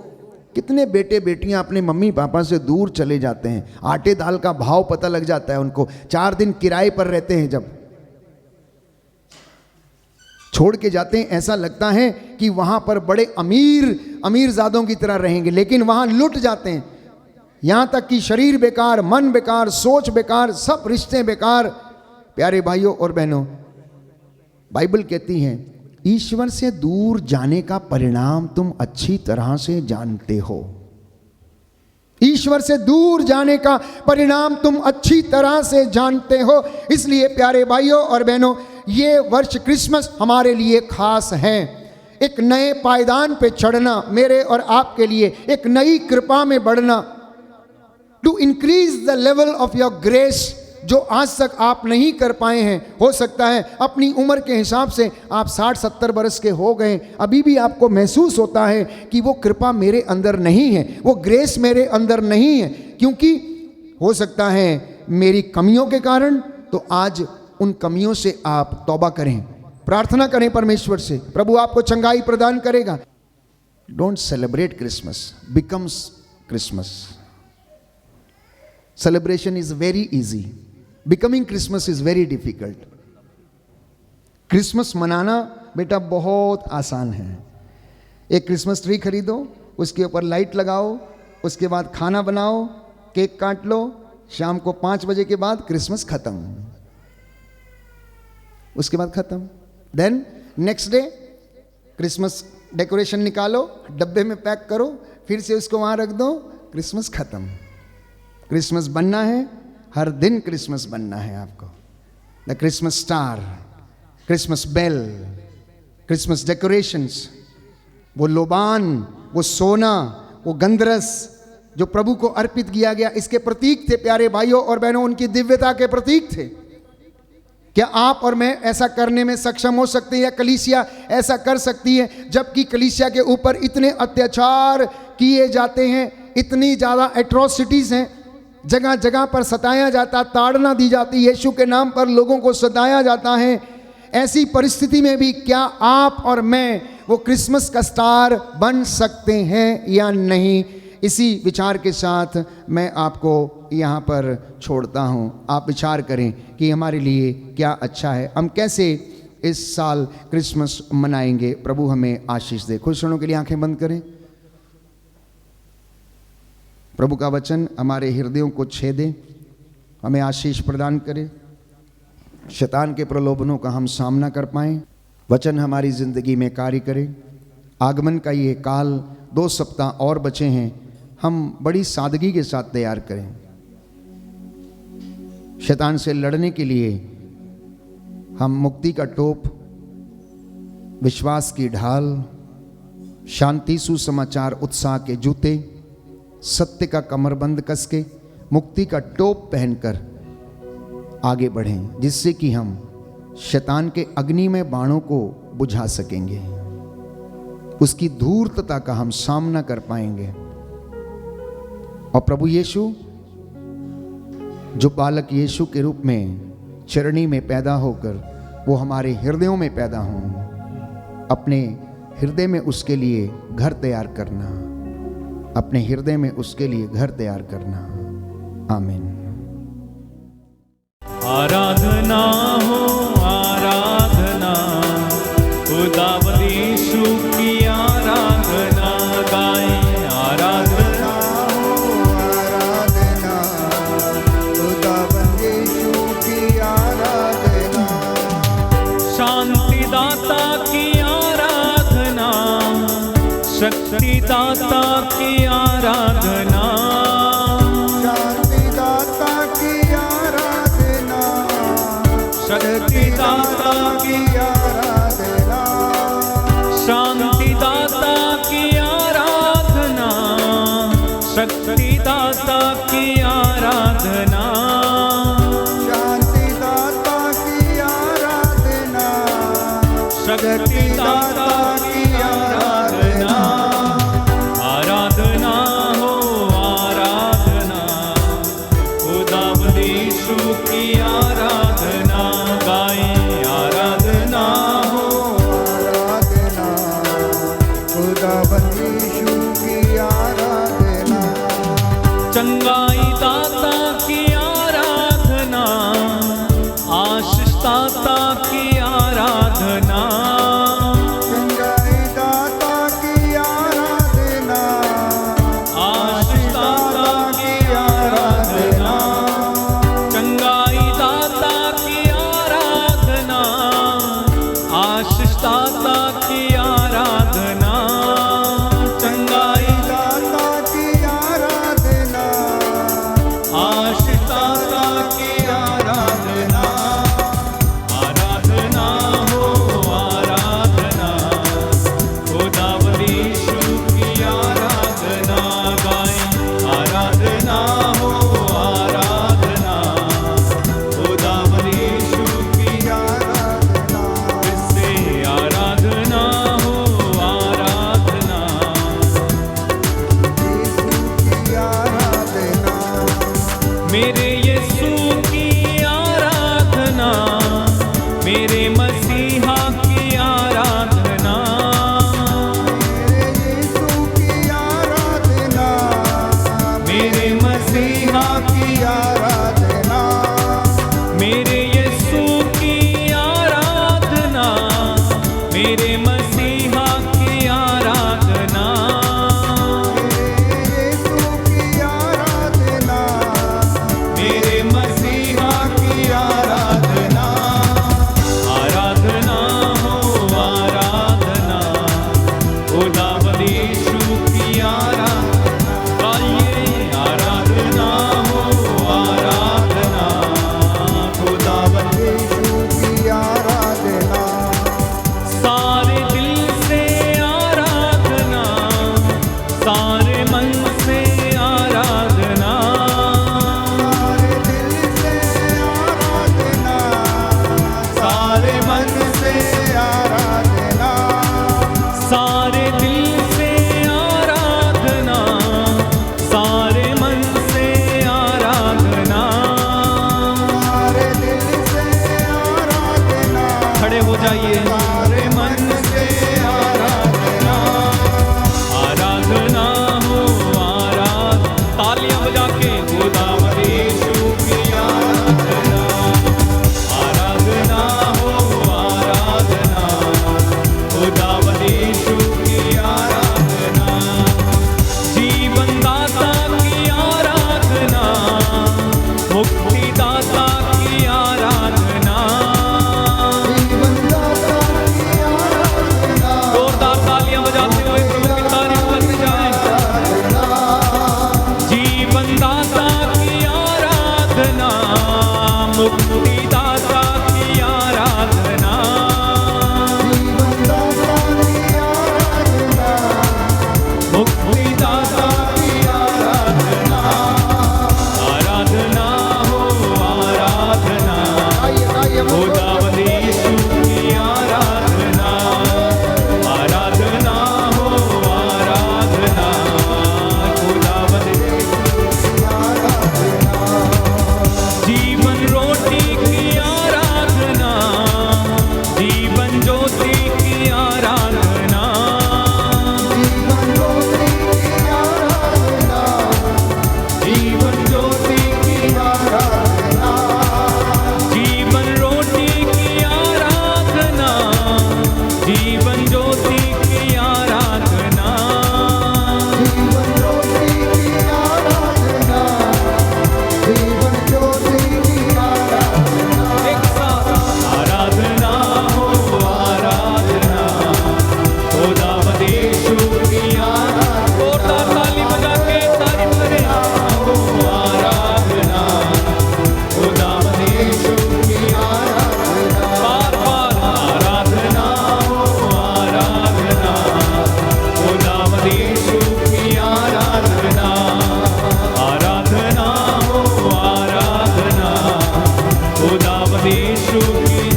कितने बेटे बेटियां अपने मम्मी पापा से दूर चले जाते हैं, आटे दाल का भाव पता लग जाता है उनको, 4 दिन किराए पर रहते हैं, जब छोड़ के जाते हैं ऐसा लगता है कि वहां पर बड़े अमीर ज़ादों की तरह रहेंगे, लेकिन वहां लुट जाते हैं। यहां तक कि शरीर बेकार, मन बेकार, सोच बेकार, सब रिश्ते बेकार। प्यारे भाइयों और बहनों, बाइबल कहती है ईश्वर से दूर जाने का परिणाम तुम अच्छी तरह से जानते हो। ईश्वर से दूर जाने का परिणाम तुम अच्छी तरह से जानते हो। इसलिए प्यारे भाइयों और बहनों, ये वर्ष क्रिसमस हमारे लिए खास है। एक नए पायदान पे चढ़ना, मेरे और आपके लिए एक नई कृपा में बढ़ना, to increase the level of your grace, जो आज तक आप नहीं कर पाए हैं। हो सकता है अपनी उम्र के हिसाब से आप 60-70 वर्ष के हो गए, अभी भी आपको महसूस होता है कि वो कृपा मेरे अंदर नहीं है, वो ग्रेस मेरे अंदर नहीं है, क्योंकि हो सकता है मेरी कमियों के कारण। तो आज उन कमियों से आप तौबा करें, प्रार्थना करें परमेश्वर से, प्रभु आपको चंगाई प्रदान करेगा। Don't celebrate Christmas, becomes Christmas. Celebration is very easy, becoming Christmas is very difficult. Christmas मनाना बेटा बहुत आसान है। एक क्रिसमस ट्री खरीदो, उसके ऊपर लाइट लगाओ, उसके बाद खाना बनाओ, केक काट लो, शाम को 5 बजे के बाद क्रिसमस खत्म, उसके बाद खत्म। Then next day Christmas decoration निकालो, डब्बे में पैक करो, फिर से उसको वहां रख दो, क्रिसमस खत्म। क्रिसमस बनना है, हर दिन क्रिसमस बनना है आपको। The Christmas star, Christmas bell, Christmas decorations, वो लोबान, वो सोना, वो गंधरस जो प्रभु को अर्पित किया गया, इसके प्रतीक थे प्यारे भाइयों और बहनों, उनकी दिव्यता के प्रतीक थे। क्या आप और मैं ऐसा करने में सक्षम हो सकते हैं, या कलीसिया ऐसा कर सकती है? जबकि कलीसिया के ऊपर इतने अत्याचार किए जाते हैं, इतनी ज़्यादा एट्रोसिटीज़ हैं, जगह जगह पर सताया जाता, ताड़ना दी जाती, यीशु के नाम पर लोगों को सताया जाता है। ऐसी परिस्थिति में भी क्या आप और मैं वो क्रिसमस का स्टार बन सकते हैं या नहीं? इसी विचार के साथ मैं आपको यहाँ पर छोड़ता हूँ। आप विचार करें कि हमारे लिए क्या अच्छा है, हम कैसे इस साल क्रिसमस मनाएंगे। प्रभु हमें आशीष दे। कुछ क्षणों के लिए आंखें बंद करें। प्रभु का वचन हमारे हृदयों को छेदे, हमें आशीष प्रदान करे, शैतान के प्रलोभनों का हम सामना कर पाएं, वचन हमारी ज़िंदगी में कार्य करे। आगमन का ये काल 2 सप्ताह और बचे हैं, हम बड़ी सादगी के साथ तैयार करें। शैतान से लड़ने के लिए हम मुक्ति का टोप, विश्वास की ढाल, शांति सुसमाचार उत्साह के जूते, सत्य का कमरबंद कस के, मुक्ति का टोप पहनकर आगे बढ़ें, जिससे कि हम शैतान के अग्नि में बाणों को बुझा सकेंगे, उसकी धूर्तता का हम सामना कर पाएंगे। और प्रभु यीशु जो बालक यीशु के रूप में चरणी में पैदा होकर वो हमारे हृदयों में पैदा हों, अपने हृदय में उसके लिए घर तैयार करना, अपने हृदय में उसके लिए घर तैयार करना। आमीन। आराधना हो आराधना, खुदावंद यीशु की आराधना गाएं। आराधना हो आराधना, खुदावंद यीशु की आराधना। शांति दाता की आराधना, शक्ति दाता की आराधना, शांति दाता की आराधना, शक्ति दाता की आराधना। शांति दाता की आराधना, शक्ति दाता की आराधना, शांति दाता की आराधना, शक्ति दाता की आराधना। आराधना हो आराधना, खुदावंद यीशु की आराधना गाएं। आराधना हो आराधना, खुदावंद यीशु की आराधना। चंगाई दाता की आराधना, आशीष दाता की आराधना, चंगाई दाता की आराधना, आशीष दाता की आराधना, चंगाई दाता की आराधना, आशीष दाता की आराधना, चंगाई दाता की आराधना, आशीष दाता की आराधना। आराधना हो आराधना, खुदावंद यीशु की आराधना गाएं। आराधना हो आराधना, खुदावंद यीशु की आराधना। इससे आराधना हो आराधना, यीशु की आराधना। मेरे यीशु की आराधना, मेरे मसीहा की आराधना, मेरे यीशु की आराधना, मेरे मसीहा की आराधना। मेरे यीशु की आराधना, मेरे मसीहा की आराधना, यीशु की आराधना, मेरे मसीहा की आराधना। आराधना हो आराधना, खुदावंद यीशु की आराधना गाइए। आराधना हो आराधना, खुदावंद यीशु की आराधना। सारे दिल से आराधना, सारे मन से आराधना, सारे दिल से आराधना, सारे मन से आराधना। सारे दिल से आराधना, सारे मन से आराधना। सारे दिल से आराधना, खड़े हो जाइए। सारे मन से आराधना। आराधना हो आराधना, तालियां बजा के खुदावंद यीशु की आराधना। आराधना हो आराधना, खुदावंद यीशु की आराधना। जीवन दाता की आराधना, मुक्ति दाता की आराधना, जीवन दाता की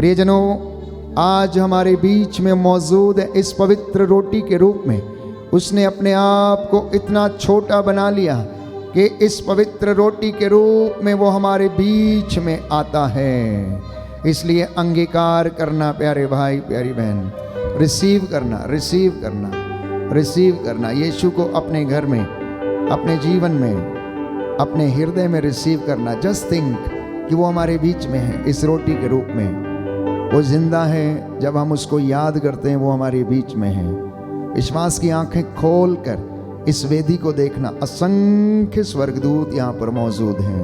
प्रियजनों, आज हमारे बीच में मौजूद है इस पवित्र रोटी के रूप में। उसने अपने आप को इतना छोटा बना लिया कि इस पवित्र रोटी के रूप में वो हमारे बीच में आता है। इसलिए अंगीकार करना प्यारे भाई प्यारी बहन, रिसीव करना, रिसीव करना, रिसीव करना। यीशु को अपने घर में, अपने जीवन में, अपने हृदय में रिसीव करना। जस्ट थिंक कि वो हमारे बीच में है इस रोटी के रूप में। वो जिंदा है, जब हम उसको याद करते हैं वो हमारे बीच में है। विश्वास की आंखें खोलकर इस वेदी को देखना। असंख्य स्वर्गदूत यहाँ पर मौजूद हैं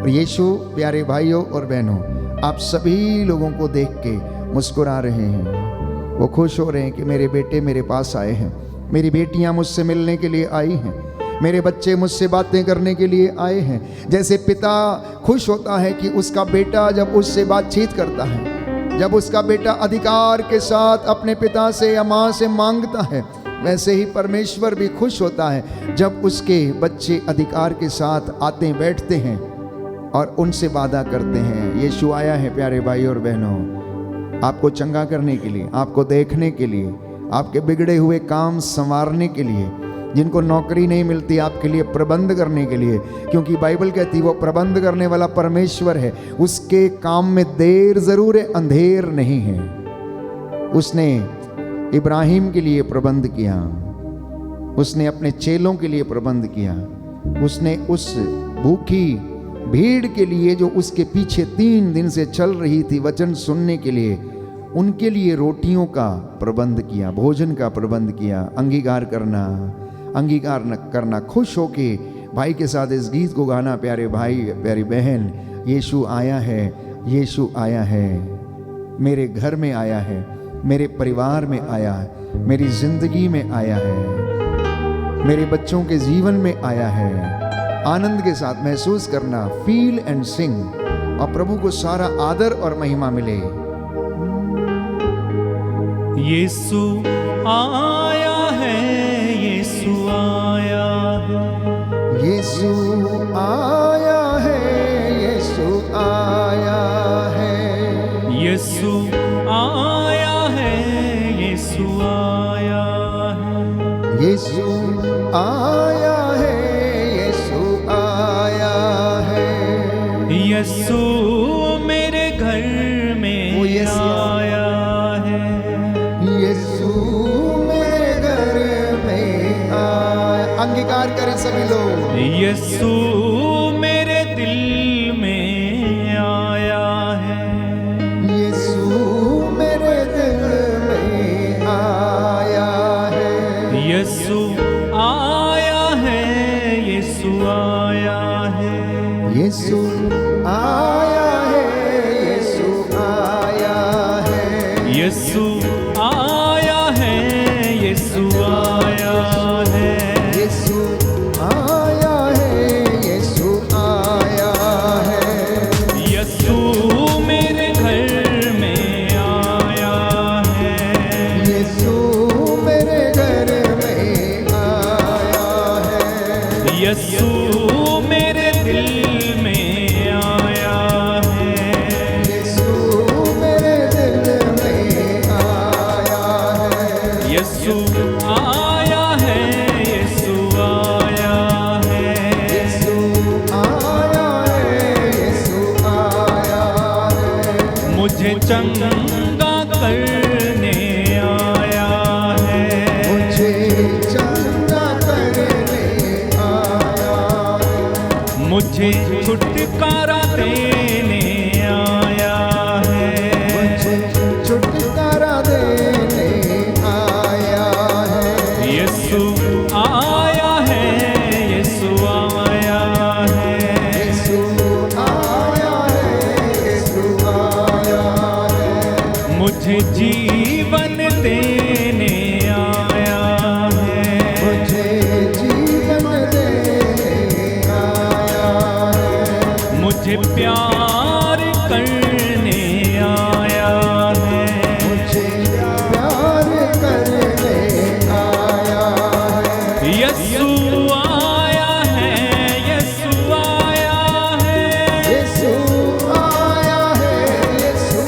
और यीशु प्यारे भाइयों और बहनों, आप सभी लोगों को देख के मुस्कुरा रहे हैं। वो खुश हो रहे हैं कि मेरे बेटे मेरे पास आए हैं, मेरी बेटियां मुझसे मिलने के लिए आई हैं, मेरे बच्चे मुझसे बातें करने के लिए आए हैं। जैसे पिता खुश होता है कि उसका बेटा जब उससे बातचीत करता है, जब उसका बेटा अधिकार के साथ अपने पिता से या माँ से मांगता है, वैसे ही परमेश्वर भी खुश होता है जब उसके बच्चे अधिकार के साथ आते बैठते हैं और उनसे वादा करते हैं। यीशु आया है प्यारे भाई और बहनों, आपको चंगा करने के लिए, आपको देखने के लिए, आपके बिगड़े हुए काम संवारने के लिए, जिनको नौकरी नहीं मिलती आपके लिए प्रबंध करने के लिए। क्योंकि बाइबल कहती है वो प्रबंध करने वाला परमेश्वर है, उसके काम में देर जरूर है, अंधेर नहीं है। उसने इब्राहिम के लिए प्रबंध किया, उसने अपने चेलों के लिए प्रबंध किया, उसने उस भूखी भीड़ के लिए जो उसके पीछे 3 दिन से चल रही थी वचन सुनने के लिए, उनके लिए रोटियों का प्रबंध किया, भोजन का प्रबंध किया। अंगीकार करना, अंगीकार करना, खुश होके भाई के साथ इस गीत को गाना। प्यारे भाई प्यारी बहन, यीशु आया है, यीशु आया है, मेरे घर में आया है, मेरे परिवार में आया है, मेरी जिंदगी में आया है, मेरे बच्चों के जीवन में आया है। आनंद के साथ महसूस करना, फील एंड सिंग, और प्रभु को सारा आदर और महिमा मिले। यीशु आया है, यीशु आया है, यीशु आया है, यीशु आया है, यीशु आया है, यीशु आया है, यीशु आया है, यीशु आया है। यीशु मेरे घर में ओ यस आया है, यीशु मेरे घर में आया। अंगीकार करें सभी लोग। यीशु मेरे दिल में आया है, यीशु मेरे दिल में आया है। यीशु आया है, यीशु आया है, यीशु आया है, यीशु आया है। यीशु आया है, यीशु आया है, यीशु आया है, यीशु आया है। यीशु मेरे घर में आया है, यीशु मेरे घर में आया है। यीशु मेरे दिल में आया है, यीशु मेरे दिल में आया है। यीशु आया है, यीशु आया है, यीशु आया है, यीशु आया है। मुझे चंगा करने आया है, मुझे चंगा करने आया है। मुझे छुटकारा देने आया है, मुझे छुटकारा देने आया है। यीशु आया है, यीशु आया है, यीशु आया है, यीशु आया है। मुझे जीवन देने आया है, मुझे जीवन देने आया है। मुझे प्यार करने आया है, मुझे प्यार करने आया है। यीशु आया है, यीशु आया है, यीशु आया है, यीशु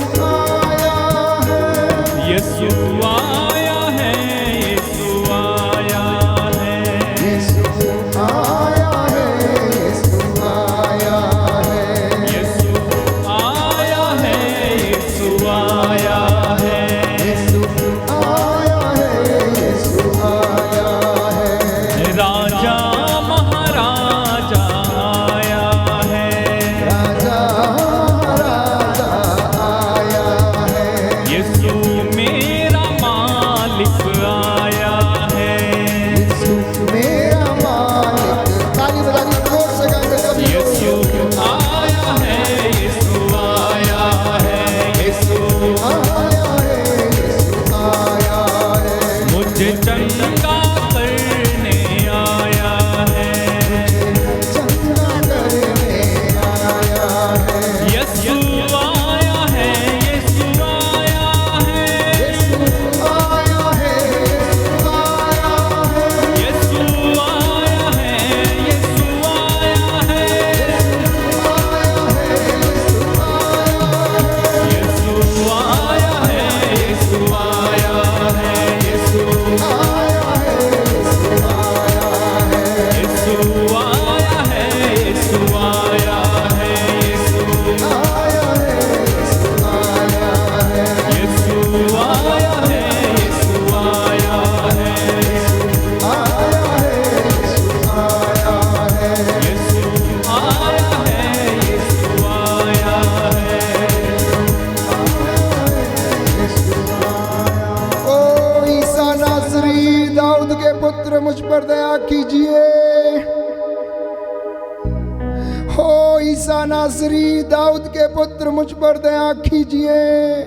ईसा नासरी दाऊद के पुत्र मुझ पर दया कीजिए।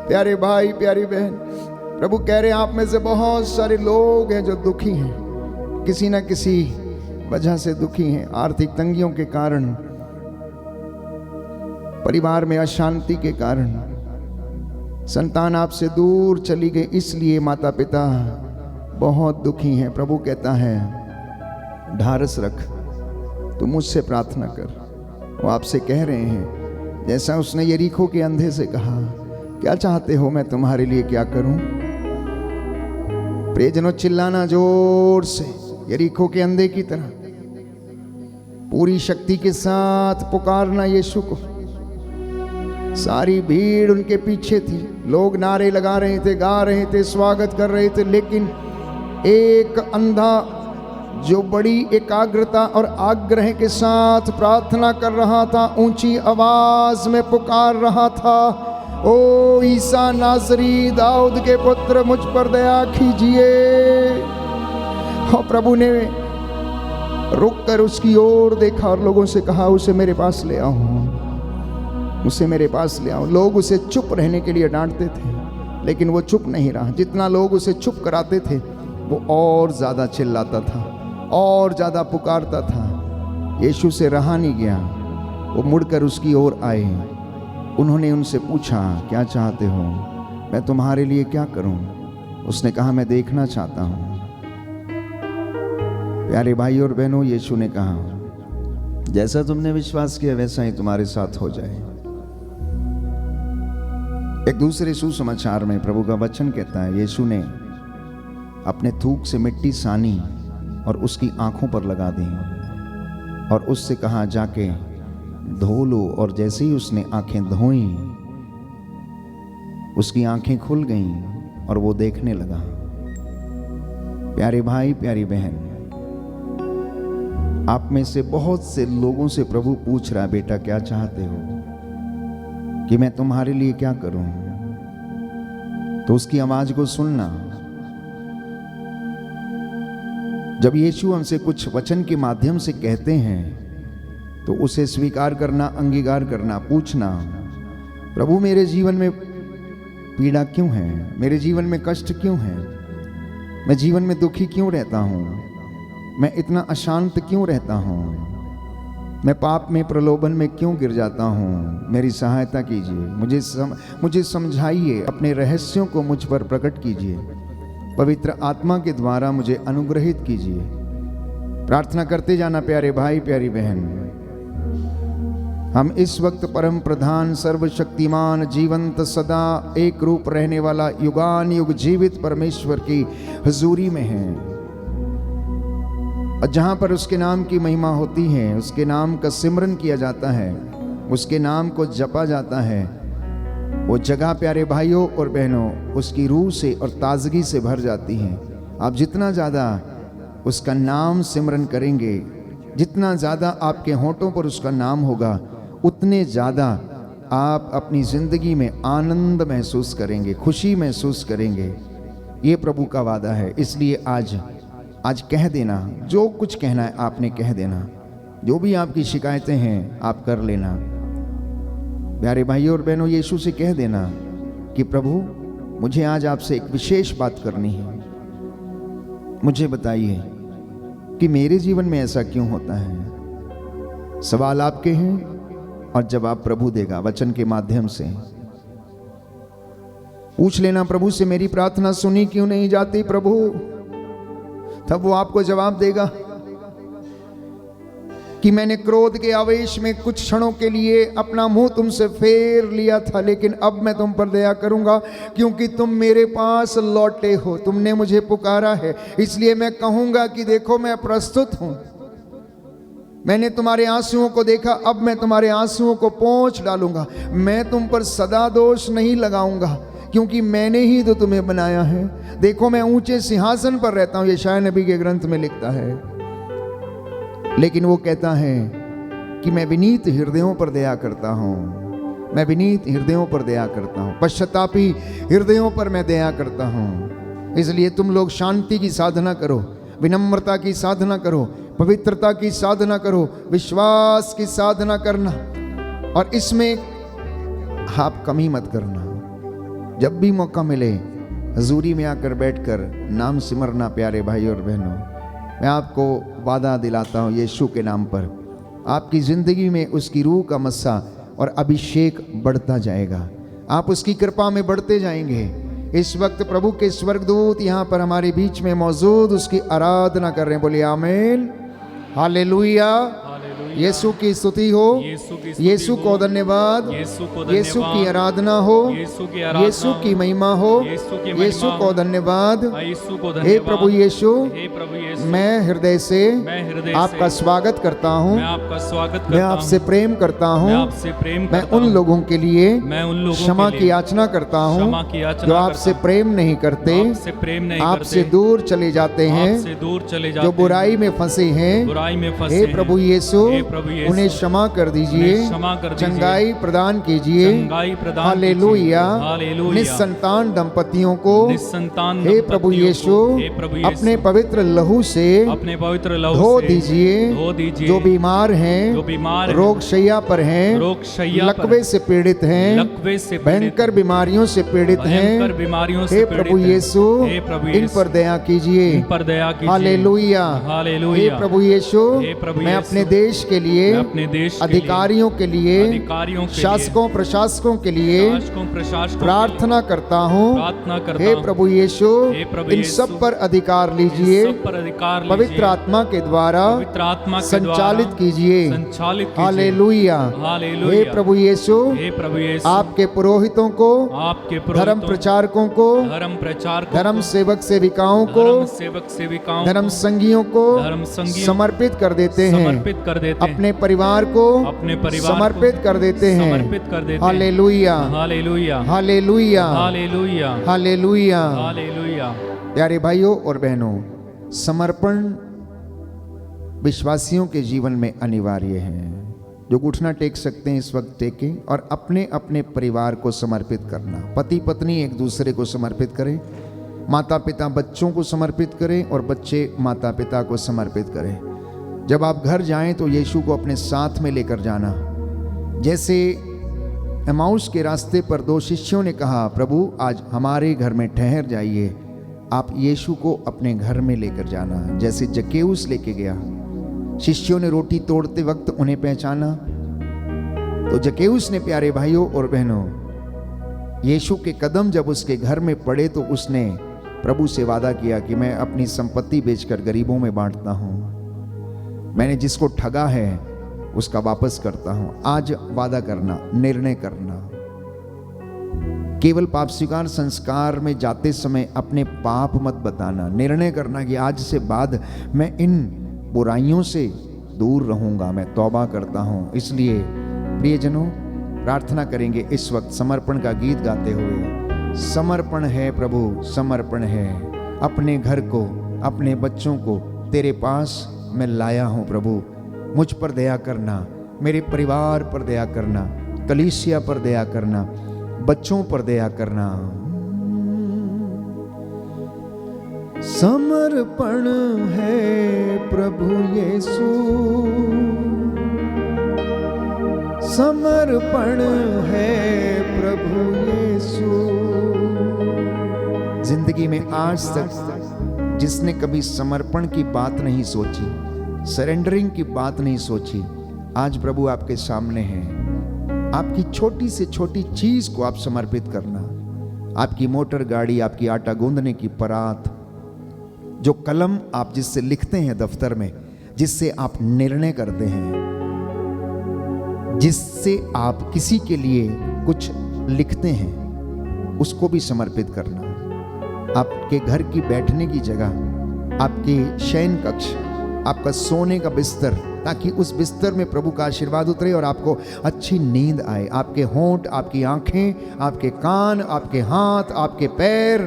प्यारे भाई प्यारी बहन, प्रभु कह रहे हैं आप में से बहुत सारे लोग हैं जो दुखी हैं, किसी ना किसी वजह से दुखी हैं। आर्थिक तंगियों के कारण, परिवार में अशांति के कारण, संतान आपसे दूर चली गई, इसलिए माता पिता बहुत दुखी हैं। प्रभु कहता है ढारस रख, तू मुझसे प्रार्थना कर। वो आपसे कह रहे हैं जैसा उसने यरीको के अंधे से कहा, क्या चाहते हो मैं तुम्हारे लिए क्या करूं? प्रियजनों, चिल्लाना जोर से, यरीको के अंधे की तरह पूरी शक्ति के साथ पुकारना यीशु को। सारी भीड़ उनके पीछे थी, लोग नारे लगा रहे थे, गा रहे थे, स्वागत कर रहे थे, लेकिन एक अंधा जो बड़ी एकाग्रता और आग्रह के साथ प्रार्थना कर रहा था, ऊंची आवाज में पुकार रहा था, ओ ईसा नासरी दाऊद के पुत्र मुझ पर दया कीजिए। और प्रभु ने रुक कर उसकी ओर देखा और लोगों से कहा उसे मेरे पास ले आओ, उसे मेरे पास ले आओ। लोग उसे चुप रहने के लिए डांटते थे, लेकिन वो चुप नहीं रहा। जितना लोग उसे चुप कराते थे वो और ज़्यादा चिल्लाता था, और ज़्यादा पुकारता था। यीशु से रहा नहीं गया, वो मुड़कर उसकी ओर आए। उन्होंने उनसे पूछा क्या चाहते हो, मैं तुम्हारे लिए क्या करूं? उसने कहा मैं देखना चाहता हूं। प्यारे भाई और बहनों, यीशु ने कहा जैसा तुमने विश्वास किया वैसा ही तुम्हारे साथ हो जाए। एक दूसरे सुसमाचार में प्रभु का वचन कहता है, यीशु ने अपने थूक से मिट्टी सानी और उसकी आंखों पर लगा दी और उससे कहा जाके धो लो। और जैसे ही उसने आंखें धोई, उसकी आंखें खुल गईं और वो देखने लगा। प्यारे भाई प्यारी बहन, आप में से बहुत से लोगों से प्रभु पूछ रहा है, बेटा क्या चाहते हो कि मैं तुम्हारे लिए क्या करूं? तो उसकी आवाज को सुनना। जब यीशु हमसे कुछ वचन के माध्यम से कहते हैं तो उसे स्वीकार करना, अंगीकार करना, पूछना, प्रभु मेरे जीवन में पीड़ा क्यों है, मेरे जीवन में कष्ट क्यों है, मैं जीवन में दुखी क्यों रहता हूँ, मैं इतना अशांत क्यों रहता हूँ, मैं पाप में प्रलोभन में क्यों गिर जाता हूँ, मेरी सहायता कीजिए, मुझे समझाइए, अपने रहस्यों को मुझ पर प्रकट कीजिए, पवित्र आत्मा के द्वारा मुझे अनुग्रहित कीजिए। प्रार्थना करते जाना प्यारे भाई प्यारी बहन। हम इस वक्त परम प्रधान, सर्वशक्तिमान, जीवंत, सदा एक रूप रहने वाला, युगान युग जीवित परमेश्वर की हुजूरी में हैं। और जहाँ पर उसके नाम की महिमा होती है, उसके नाम का सिमरन किया जाता है, उसके नाम को जपा जाता है, वो जगह प्यारे भाइयों और बहनों उसकी रूह से और ताजगी से भर जाती हैं। आप जितना ज़्यादा उसका नाम सिमरन करेंगे, जितना ज़्यादा आपके होठों पर उसका नाम होगा, उतने ज़्यादा आप अपनी ज़िंदगी में आनंद महसूस करेंगे, खुशी महसूस करेंगे। ये प्रभु का वादा है। इसलिए आज कह देना, जो कुछ कहना है आपने कह देना, जो भी आपकी शिकायतें हैं आप कर लेना। प्यारे भाइयों और बहनों, यीशु से कह देना कि प्रभु मुझे आज आपसे एक विशेष बात करनी है, मुझे बताइए कि मेरे जीवन में ऐसा क्यों होता है। सवाल आपके हैं और जवाब प्रभु देगा वचन के माध्यम से। पूछ लेना प्रभु से, मेरी प्रार्थना सुनी क्यों नहीं जाती प्रभु, तब वो आपको जवाब देगा कि मैंने क्रोध के आवेश में कुछ क्षणों के लिए अपना मुंह तुमसे फेर लिया था, लेकिन अब मैं तुम पर दया करूंगा क्योंकि तुम मेरे पास लौटे हो, तुमने मुझे पुकारा है, इसलिए मैं कहूंगा कि देखो मैं प्रस्तुत हूं। मैंने तुम्हारे आंसुओं को देखा, अब मैं तुम्हारे आंसुओं को पोंछ डालूंगा। मैं तुम पर सदा दोष नहीं लगाऊंगा क्योंकि मैंने ही तो तुम्हें बनाया है। देखो मैं ऊंचे सिंहासन पर रहता हूं, यशायाह नबी के ग्रंथ में लिखता है। लेकिन वो कहता है कि मैं विनीत हृदयों पर दया करता हूं, मैं विनीत हृदयों पर दया करता हूं, पश्चातापी हृदयों पर मैं दया करता हूं। इसलिए तुम लोग शांति की साधना करो, विनम्रता की साधना करो, पवित्रता की साधना करो, विश्वास की साधना करना, और इसमें आप कमी मत करना। जब भी मौका मिले हजूरी में आकर बैठकर नाम सिमरना। प्यारे भाई और बहनों, मैं आपको वादा दिलाता हूँ यीशु के नाम पर आपकी ज़िंदगी में उसकी रूह का मस्सा और अभिषेक बढ़ता जाएगा। आप उसकी कृपा में बढ़ते जाएंगे। इस वक्त प्रभु के स्वर्गदूत यहाँ पर हमारे बीच में मौजूद उसकी आराधना कर रहे हैं। बोलिए आमीन, हालेलुया। यीशु की स्तुति हो, यीशु को धन्यवाद, यीशु की आराधना हो, यीशु की महिमा हो, यीशु को धन्यवाद। हे प्रभु यीशु, मैं हृदय से आपका स्वागत करता हूँ, मैं आपसे प्रेम करता हूँ। मैं उन लोगों के लिए क्षमा की याचना करता हूँ जो आपसे प्रेम नहीं करते, आपसे दूर चले जाते हैं, जो बुराई में फंसे हैं। हे प्रभु यीशु, उन्हें क्षमा कर दीजिए, चंगाई प्रदान कीजिए। हालेलुया। निस्संतान दंपतियों को हे प्रभु यीशु अपने पवित्र लहू से धो दीजिए। जो बीमार हैं, रोग शैया पर हैं, लकवे से पीड़ित हैं, भयंकर बीमारियों से पीड़ित हैं, हे प्रभु यीशु इन पर दया कीजिए। हालेलुया। हे प्रभु यीशु, मैं अपने देश के लिए, अधिकारियों के लिए, शासकों प्रशासकों के लिए प्रार्थना करता हूँ। हे प्रभु यीशु, इन सब पर अधिकार लीजिए, पवित्र आत्मा के द्वारा संचालित कीजिए। हालेलुया। हे प्रभु यीशु, आपके पुरोहितों को, धर्म प्रचारकों को, धर्म सेवक सेविकाओं को, धर्म संगियों को समर्पित कर देते हैं, अपने परिवार को समर्पित कर देते हैं। Hallelujah, hallelujah, hallelujah, hallelujah. प्यारे भाइयों और बहनों, समर्पण विश्वासियों के जीवन में अनिवार्य है। जो घुटना टेक सकते हैं इस वक्त टेकें और अपने अपने परिवार को समर्पित करना। पति पत्नी एक दूसरे को समर्पित करें, माता पिता बच्चों को समर्पित करें और बच्चे माता पिता को समर्पित करें। जब आप घर जाएं तो यीशु को अपने साथ में लेकर जाना। जैसे एमाउस के रास्ते पर दो शिष्यों ने कहा, प्रभु आज हमारे घर में ठहर जाइए। आप यीशु को अपने घर में लेकर जाना, जैसे जक्केउस लेके गया। शिष्यों ने रोटी तोड़ते वक्त उन्हें पहचाना, तो जक्केउस ने, प्यारे भाइयों और बहनों, यीशु के कदम जब उसके घर में पड़े तो उसने प्रभु से वादा किया कि मैं अपनी संपत्ति बेचकर गरीबों में बांटता हूँ, मैंने जिसको ठगा है उसका वापस करता हूं। आज वादा करना, निर्णय करना। केवल पाप स्वीकार संस्कार में जाते समय अपने पाप मत बताना। निर्णय करना कि आज से बाद मैं इन बुराइयों से दूर रहूंगा, मैं तौबा करता हूं। इसलिए प्रियजनों, प्रार्थना करेंगे इस वक्त समर्पण का गीत गाते हुए। समर्पण है प्रभु, समर्पण है। अपने घर को, अपने बच्चों को तेरे पास मैं लाया हूं प्रभु। मुझ पर दया करना, मेरे परिवार पर दया करना, कलीसिया पर दया करना, बच्चों पर दया करना। समर्पण है प्रभु यीशु, समर्पण है प्रभु यीशु। जिंदगी में आज तक जिसने कभी समर्पण की बात नहीं सोची, सरेंडरिंग की बात नहीं सोची, आज प्रभु आपके सामने हैं। आपकी छोटी से छोटी चीज को आप समर्पित करना। आपकी मोटर गाड़ी, आपकी आटा गूंदने की परात, जो कलम आप जिससे लिखते हैं दफ्तर में, जिससे आप निर्णय करते हैं, जिससे आप किसी के लिए कुछ लिखते हैं, उसको भी समर्पित करना। आपके घर की बैठने की जगह, आपके शयन कक्ष, आपका सोने का बिस्तर, ताकि उस बिस्तर में प्रभु का आशीर्वाद उतरे और आपको अच्छी नींद आए। आपके होंठ, आपकी आंखें, आपके कान, आपके हाथ, आपके पैर,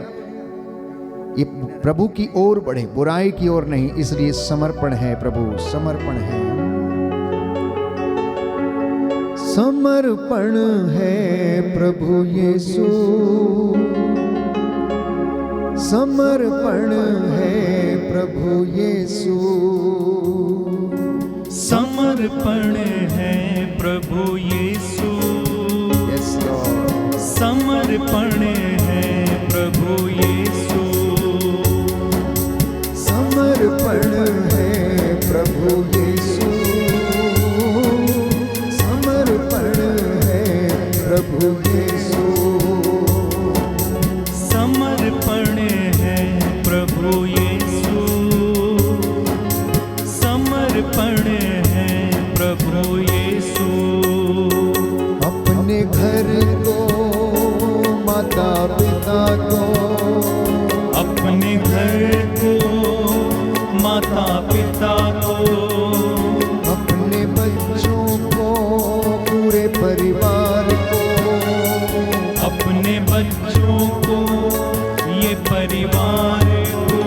ये प्रभु की ओर बढ़े, बुराई की ओर नहीं। इसलिए समर्पण है प्रभु, समर्पण है। समर्पण है प्रभु यीशु, समर्पण है प्रभु यीशु। समर्पण है प्रभु यीशु, यस लॉर्ड, समर्पण है प्रभु यीशु, समर्पण है प्रभु यीशु, समर्पण है प्रभु यीशु, समर्पण है प्रभु यीशु, समर्पण है प्रभु यीशु। अपने घर को, माता पिता को, अपने घर को, माता पिता को, अपने बच्चों को, पूरे परिवार को, अपने बच्चों को, ये परिवार को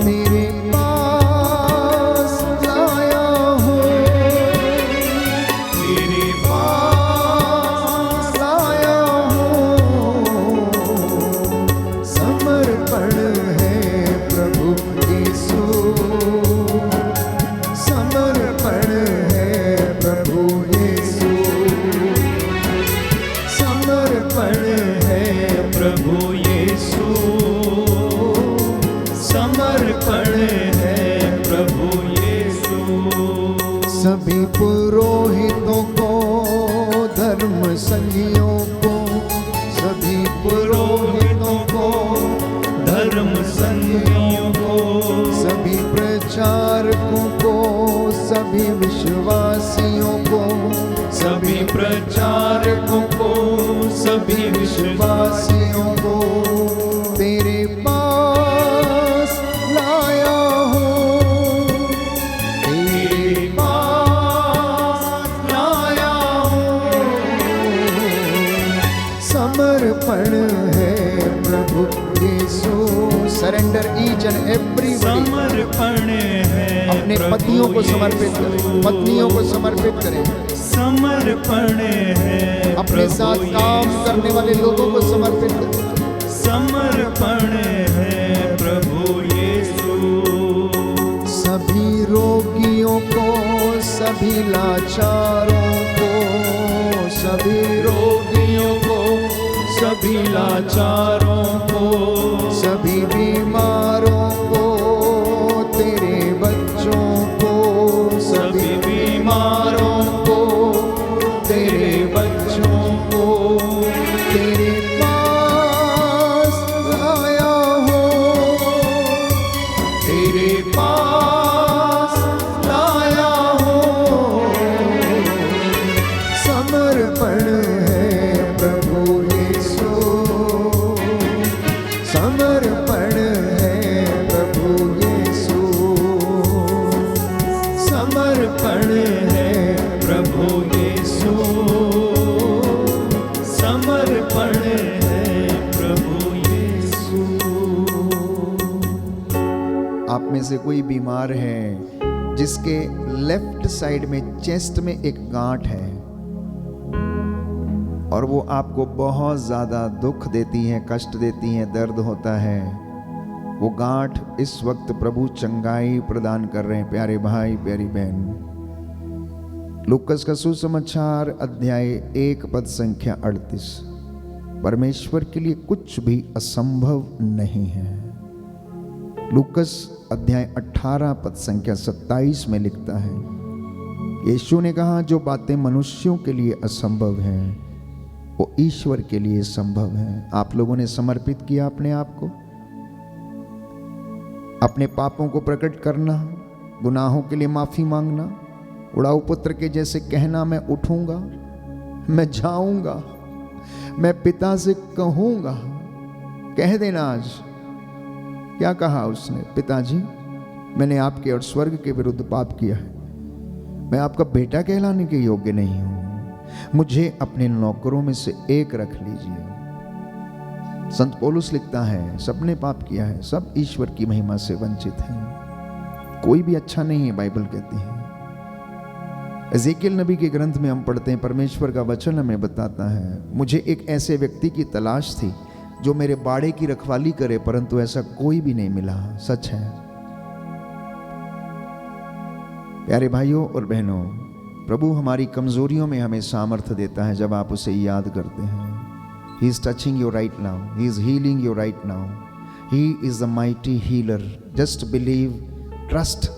तेरे पास लाया हूँ, तेरे पास लाया हूँ। समर्पण है प्रभु यीशु, समर्पण है प्रभु यीशु, समर्पण है प्रभु यीशु, समर्पण है प्रभु यीशु। सभी पुरोहितों को, धर्म संगियों को, सभी पुरोहितों को, धर्म संगियों को, सभी प्रचारकों को, सभी विश्वासियों को, सभी प्रचारकों को, सभी विश्वासियों को तेरे पास लाया हूँ, तेरे पास लाया हूँ। समर्पण है प्रभु यीशु, सरेंडर ईच एंड एवरी, समर्पण है अपने प्रभु पतियों को समर्पित यीशु, करें, पत्नियों को समर्पित करें, समर्पण है अपने प्रभु साथ काम यीशु, करने वाले लोगों को समर्पित करें। समर्पण है प्रभु यीशु, सभी रोगियों को, सभी लाचारों को, सभी रोगियों को, सभी लाचारों को, सभी बीमारों को, तेरे बच्चों को, सभी बीमारों को, तेरे बच्चों को तेरे पास लाया हूँ, तेरे पास लाया हूँ। समर्पण है प्रभु यीशु, समर्पण है प्रभु यीशु, समर्पण है प्रभु यीशु, समर्पण है प्रभु यीशु। आप में से कोई बीमार है जिसके लेफ्ट साइड में चेस्ट में एक गांठ है और वो आपको बहुत ज़्यादा दुख देती है, कष्ट देती है, दर्द होता है, वो गांठ इस वक्त प्रभु चंगाई प्रदान कर रहे हैं। प्यारे भाई, प्यारी बहन, लूकस का सुसमाचार अध्याय 1 पद संख्या 38, परमेश्वर के लिए कुछ भी असंभव नहीं है। लूकस अध्याय 18 पद संख्या 27 में लिखता है, यीशु ने कहा, जो बातें मनुष्यों के लिए असंभव हैं वो ईश्वर के लिए संभव है। आप लोगों ने समर्पित किया अपने आप को, अपने पापों को प्रकट करना, गुनाहों के लिए माफी मांगना, उड़ाऊ पुत्र के जैसे कहना, मैं उठूंगा, मैं जाऊंगा, मैं पिता से कहूंगा। कह देना आज, क्या कहा उसने, पिताजी मैंने आपके और स्वर्ग के विरुद्ध पाप किया है, मैं आपका बेटा कहलाने के योग्य नहीं हूं, मुझे अपने नौकरों में से एक रख लीजिए। संत पौलुस लिखता है, सबने पाप किया है, सब ईश्वर की महिमा से वंचित हैं, कोई भी अच्छा नहीं है, बाइबल कहती है। एजेकियल नबी के ग्रंथ में हम पढ़ते हैं, परमेश्वर का वचन हमें बताता है, मुझे एक ऐसे व्यक्ति की तलाश थी जो मेरे बाड़े की रखवाली करे, परंतु ऐसा कोई भी नहीं मिला। सच है प्यारे भाइयों और बहनों, प्रभु हमारी कमजोरियों में हमें सामर्थ्य देता है जब आप उसे याद करते हैं। He is touching you right now, he is healing you right now, he is the mighty healer. Just believe, trust,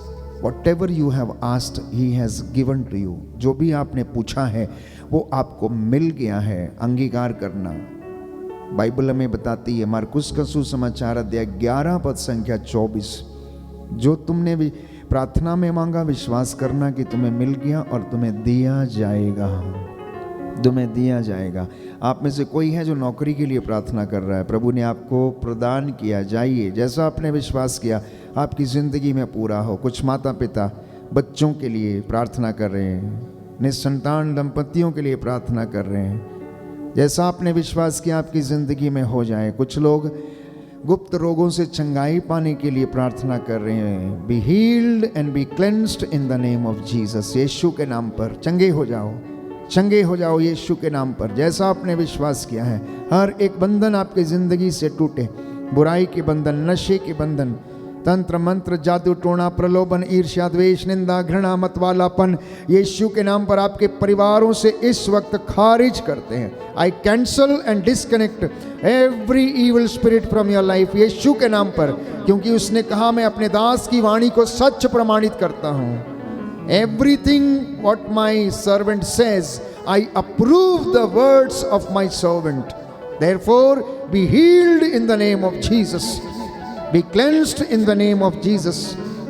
whatever you have asked he has given to you। जो भी आपने पूछा है वो आपको मिल गया है। अंगीकार करना। बाइबल हमें बताती है, मार्कुस का सुसमाचार अध्याय 11 पद संख्या 24, जो तुमने भी प्रार्थना में मांगा विश्वास करना कि तुम्हें मिल गया और तुम्हें दिया जाएगा, तुम्हें दिया जाएगा। आप में से कोई है जो नौकरी के लिए प्रार्थना कर रहा है, प्रभु ने आपको प्रदान किया। जाइए, जैसा आपने विश्वास किया आपकी ज़िंदगी में पूरा हो। कुछ माता पिता बच्चों के लिए प्रार्थना कर रहे हैं, निसंतान दंपतियों के लिए प्रार्थना कर रहे हैं। जैसा आपने विश्वास किया आपकी ज़िंदगी में हो जाए। कुछ लोग गुप्त रोगों से चंगाई पाने के लिए प्रार्थना कर रहे हैं। Be healed and be cleansed in the name of Jesus. यीशु के नाम पर चंगे हो जाओ, चंगे हो जाओ यीशु के नाम पर। जैसा आपने विश्वास किया है, हर एक बंधन आपकी ज़िंदगी से टूटे। बुराई के बंधन, नशे के बंधन, तंत्र मंत्र, जादू टोना, प्रलोभन, ईर्ष्या, द्वेष, निंदा, घृणा, मतवालापन, यीशु के नाम पर आपके परिवारों से इस वक्त खारिज करते हैं। I cancel and disconnect every evil spirit from your life, यीशु के नाम पर, क्योंकि उसने कहा मैं अपने दास की वाणी को सच प्रमाणित करता हूँ। Everything what my servant says, I approve the words of my servant. Therefore, be healed in the name of Jesus. Be cleansed in the name of Jesus.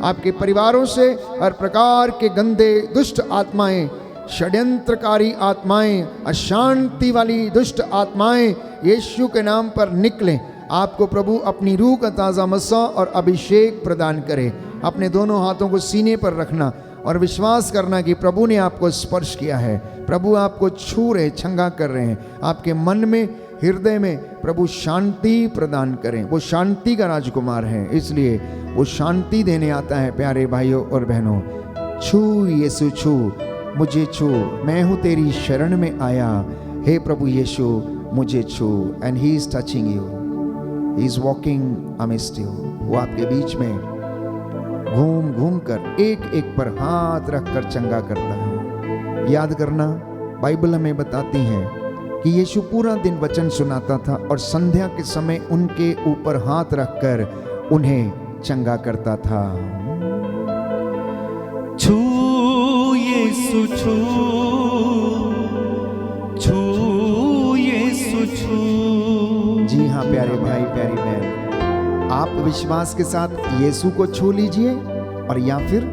आपके परिवारों से हर प्रकार के गंदे दुष्ट आत्माएं, षड्यंत्रकारी आत्माएं, अशांति वाली दुष्ट आत्माएं यीशु के नाम पर निकलें। आपको प्रभु अपनी रूह का ताज़ा मसा और अभिषेक प्रदान करे। अपने दोनों हाथों को सीने पर रखना और विश्वास करना कि प्रभु ने आपको स्पर्श किया है। प्रभु आपको छू रहे, छंगा कर रहे हैं। आपके मन में, हृदय में प्रभु शांति प्रदान करें। वो शांति का राजकुमार है, इसलिए वो शांति देने आता है। प्यारे भाइयों और बहनों, छू यीशु, छू मुझे, छू, मैं हूँ तेरी शरण में आया। हे प्रभु यीशु मुझे छू। And he is touching you, he is walking amidst you. वो आपके बीच में घूम घूम कर एक एक पर हाथ रखकर चंगा करता है। याद करना, बाइबल हमें बताती है कि यीशु पूरा दिन वचन सुनाता था और संध्या के समय उनके ऊपर हाथ रखकर उन्हें चंगा करता था। छू यीशु छू, छू यीशु छू। जी हाँ प्यारे भाई, प्यारी बहन, आप विश्वास के साथ यीशु को छू लीजिए और या फिर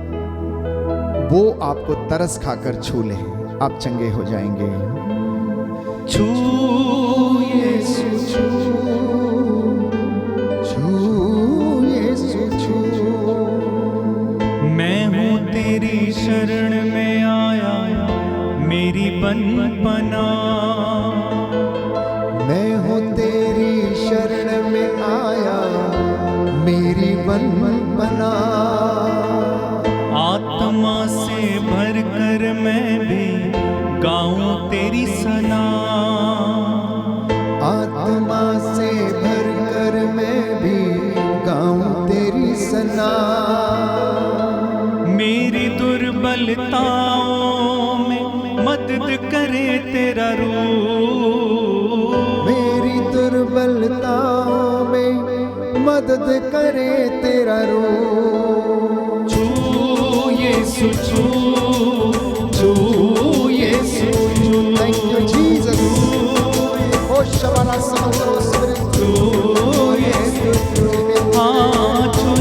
वो आपको तरस खाकर छू ले, आप चंगे हो जाएंगे। छू यीशु छू, छू यीशु छू। मैं हूँ तेरी शरण में आया, मेरी बंधपना। मैं हूँ तेरी शरण में आया, मेरी बंधपना। आत्मा से भर कर मैं भी गाऊं तेरी सना। आत्मा से भर कर मैं भी गाऊं तेरी सना। मेरी दुर्बलताओं में मदद करे तेरा रूह। मेरी दुर्बलताओं में मदद करे तेरा रूह। छू यीशु छू, छू यीशु छू। Thank you Jesus. ओ शबाना समंदर स्पिरिट, छू यीशु छू, हाँ छू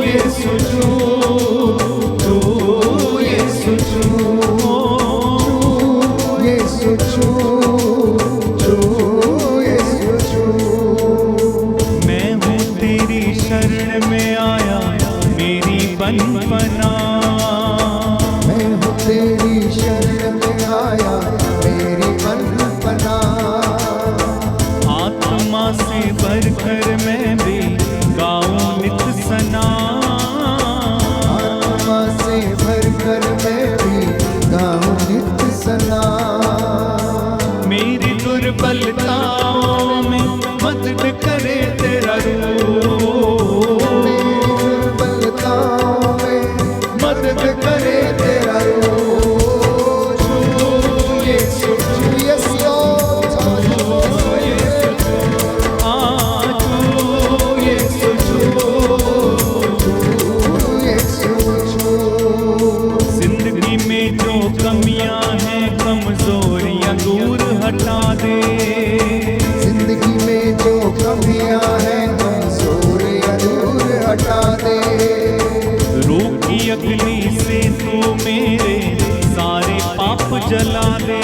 यीशु छू, छू यीशु छू, यीशु छू, छू यीशु छू। मैं हूँ तेरी शरण में आया, मेरी बंधपना। मैं हूँ तेरी शरण में आया, मेरी बंधपना। आत्मा से भर कर मैं भी गाऊं नित सना। आत्मा से भर कर मैं भी गाऊं नित सना। मेरी दुर्बलताओं में मदद करे तेरा रूह। मेरी दुर्बलताओं में मदद करे जिंदगी में जो कमियां हैं कमजोरियां दूर हटा दे। रूखी अग्नि से तू मेरे सारे पाप जला दे।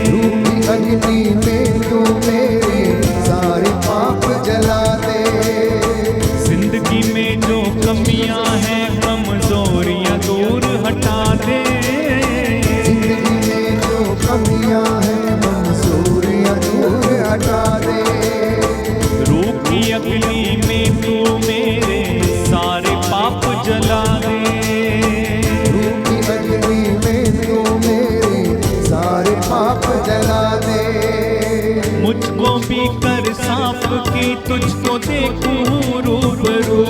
रूखी अग्नि में तू मेरे सारे पाप जला दे। जिंदगी में जो कमियां हैं कमजोरियां दूर हटा दे। जिंदगी में जो कमियां हैं कमजोरियां दूर हटा दे। रूखी अग्नि में तू मेरे सारे पाप जला दे। रूखी अग्नि में तू मेरे सारे पाप जला दे। मुझको भी कर साफ की तुझको देखूं रूबरू।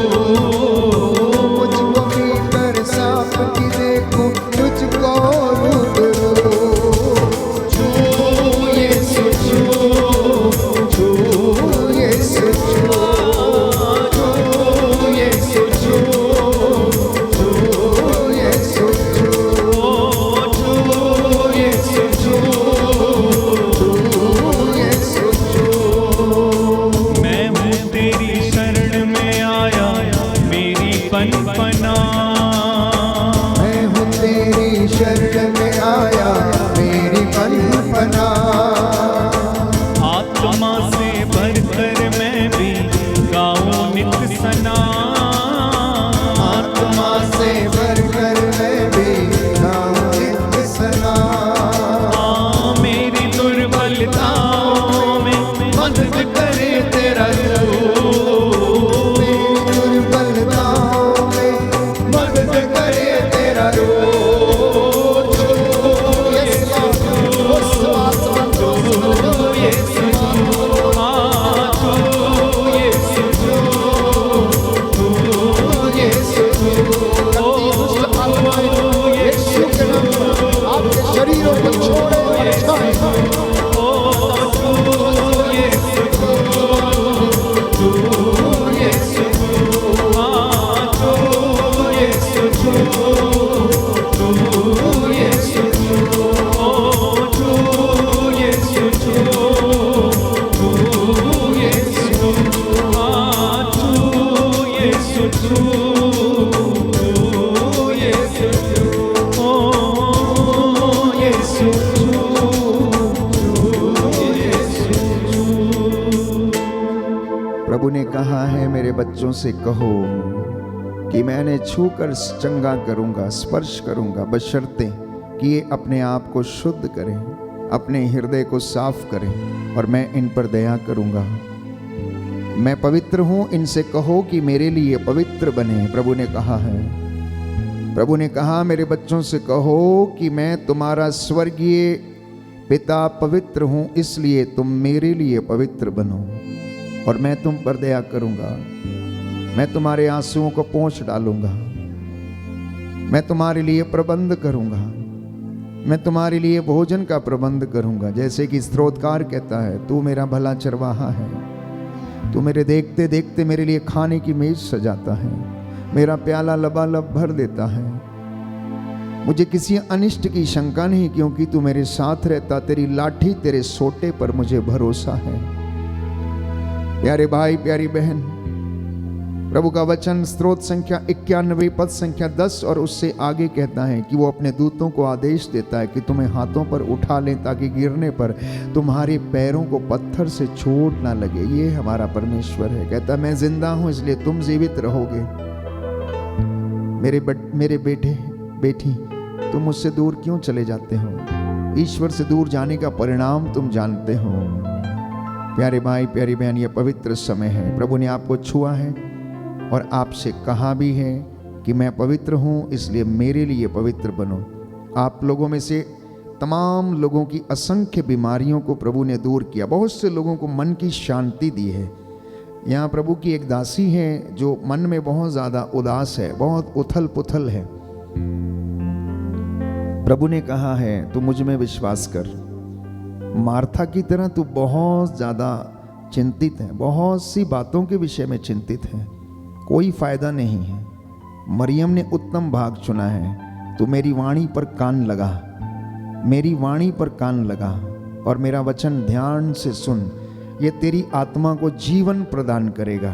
मुझको भी कर साफ की देखूं तुझको रूबरू। छू यीशु छू, छू यीशु छू, छू यीशु छू, छू यीशु छू, छू यीशु छू, छू यीशु छू। मैं हूँ तेरी शरण में आया मेरी पनपना। मैं हूँ तेरी शरण में आया मेरी पनपना। आत्मा से भरकर मैं भी गाऊं नित सना। आत्मा से भरकर मैं भी गाऊं नित सना। मेरी दुर्बलताओं में मदद करे तेरा रूप। मेरी दुर्बलताओं में मदद करे तेरा रूप। छू यीशु छू, उस आत्मा को छू यीशु छू, छू यीशु छू, छू यीशु छू। दुष्ट आत्माएं यीशु के नाम पर आपके शरीरों को छोड़े और छाए। प्रभु ने कहा है मेरे बच्चों से कहो कि मैंने छूकर चंगा करूंगा, स्पर्श करूंगा, बशर्ते कि ये अपने आप को शुद्ध करें, अपने हृदय को साफ करें और मैं इन पर दया करूंगा। मैं पवित्र हूं, इनसे कहो कि मेरे लिए पवित्र बने। प्रभु ने कहा है, प्रभु ने कहा मेरे बच्चों से कहो कि मैं तुम्हारा स्वर्गीय पिता पवित्र हूं, इसलिए तुम मेरे लिए पवित्र बनो और मैं तुम पर दया करूंगा। मैं तुम्हारे आंसुओं को पोंछ डालूंगा। मैं तुम्हारे लिए प्रबंध करूंगा। मैं तुम्हारे लिए भोजन का प्रबंध करूंगा। जैसे कि स्तोत्रकार कहता है, तू मेरा भला चरवाहा है, तू मेरे देखते देखते मेरे लिए खाने की मेज सजाता है, मेरा प्याला लबालब भर देता है। मुझे किसी अनिष्ट की शंका नहीं, क्योंकि तू मेरे साथ रहता, तेरी लाठी तेरे सोटे पर मुझे भरोसा है। प्यारे भाई प्यारी बहन, प्रभु का वचन स्तोत्र संख्या 91 पद संख्या 10 और उससे आगे कहता है कि वो अपने दूतों को आदेश देता है कि तुम्हें हाथों पर उठा लें ताकि गिरने पर तुम्हारे पैरों को पत्थर से चोट ना लगे। ये हमारा परमेश्वर है। कहता है मैं जिंदा हूं इसलिए तुम जीवित रहोगे। मेरे बेटे बेटी, तुम मुझसे दूर क्यों चले जाते हो? ईश्वर से दूर जाने का परिणाम तुम जानते हो। प्यारे भाई प्यारी बहन, ये पवित्र समय है। प्रभु ने आपको छुआ है और आपसे कहा भी है कि मैं पवित्र हूँ, इसलिए मेरे लिए पवित्र बनो। आप लोगों में से तमाम लोगों की असंख्य बीमारियों को प्रभु ने दूर किया। बहुत से लोगों को मन की शांति दी है। यहाँ प्रभु की एक दासी है जो मन में बहुत ज़्यादा उदास है, बहुत उथल पुथल है। प्रभु ने कहा है तू मुझ में विश्वास कर। मार्था की तरह तू बहुत ज़्यादा चिंतित है, बहुत सी बातों के विषय में चिंतित है, कोई फायदा नहीं है। मरियम ने उत्तम भाग चुना है। तू मेरी वाणी पर कान लगा, मेरी वाणी पर कान लगा और मेरा वचन ध्यान से सुन। ये तेरी आत्मा को जीवन प्रदान करेगा,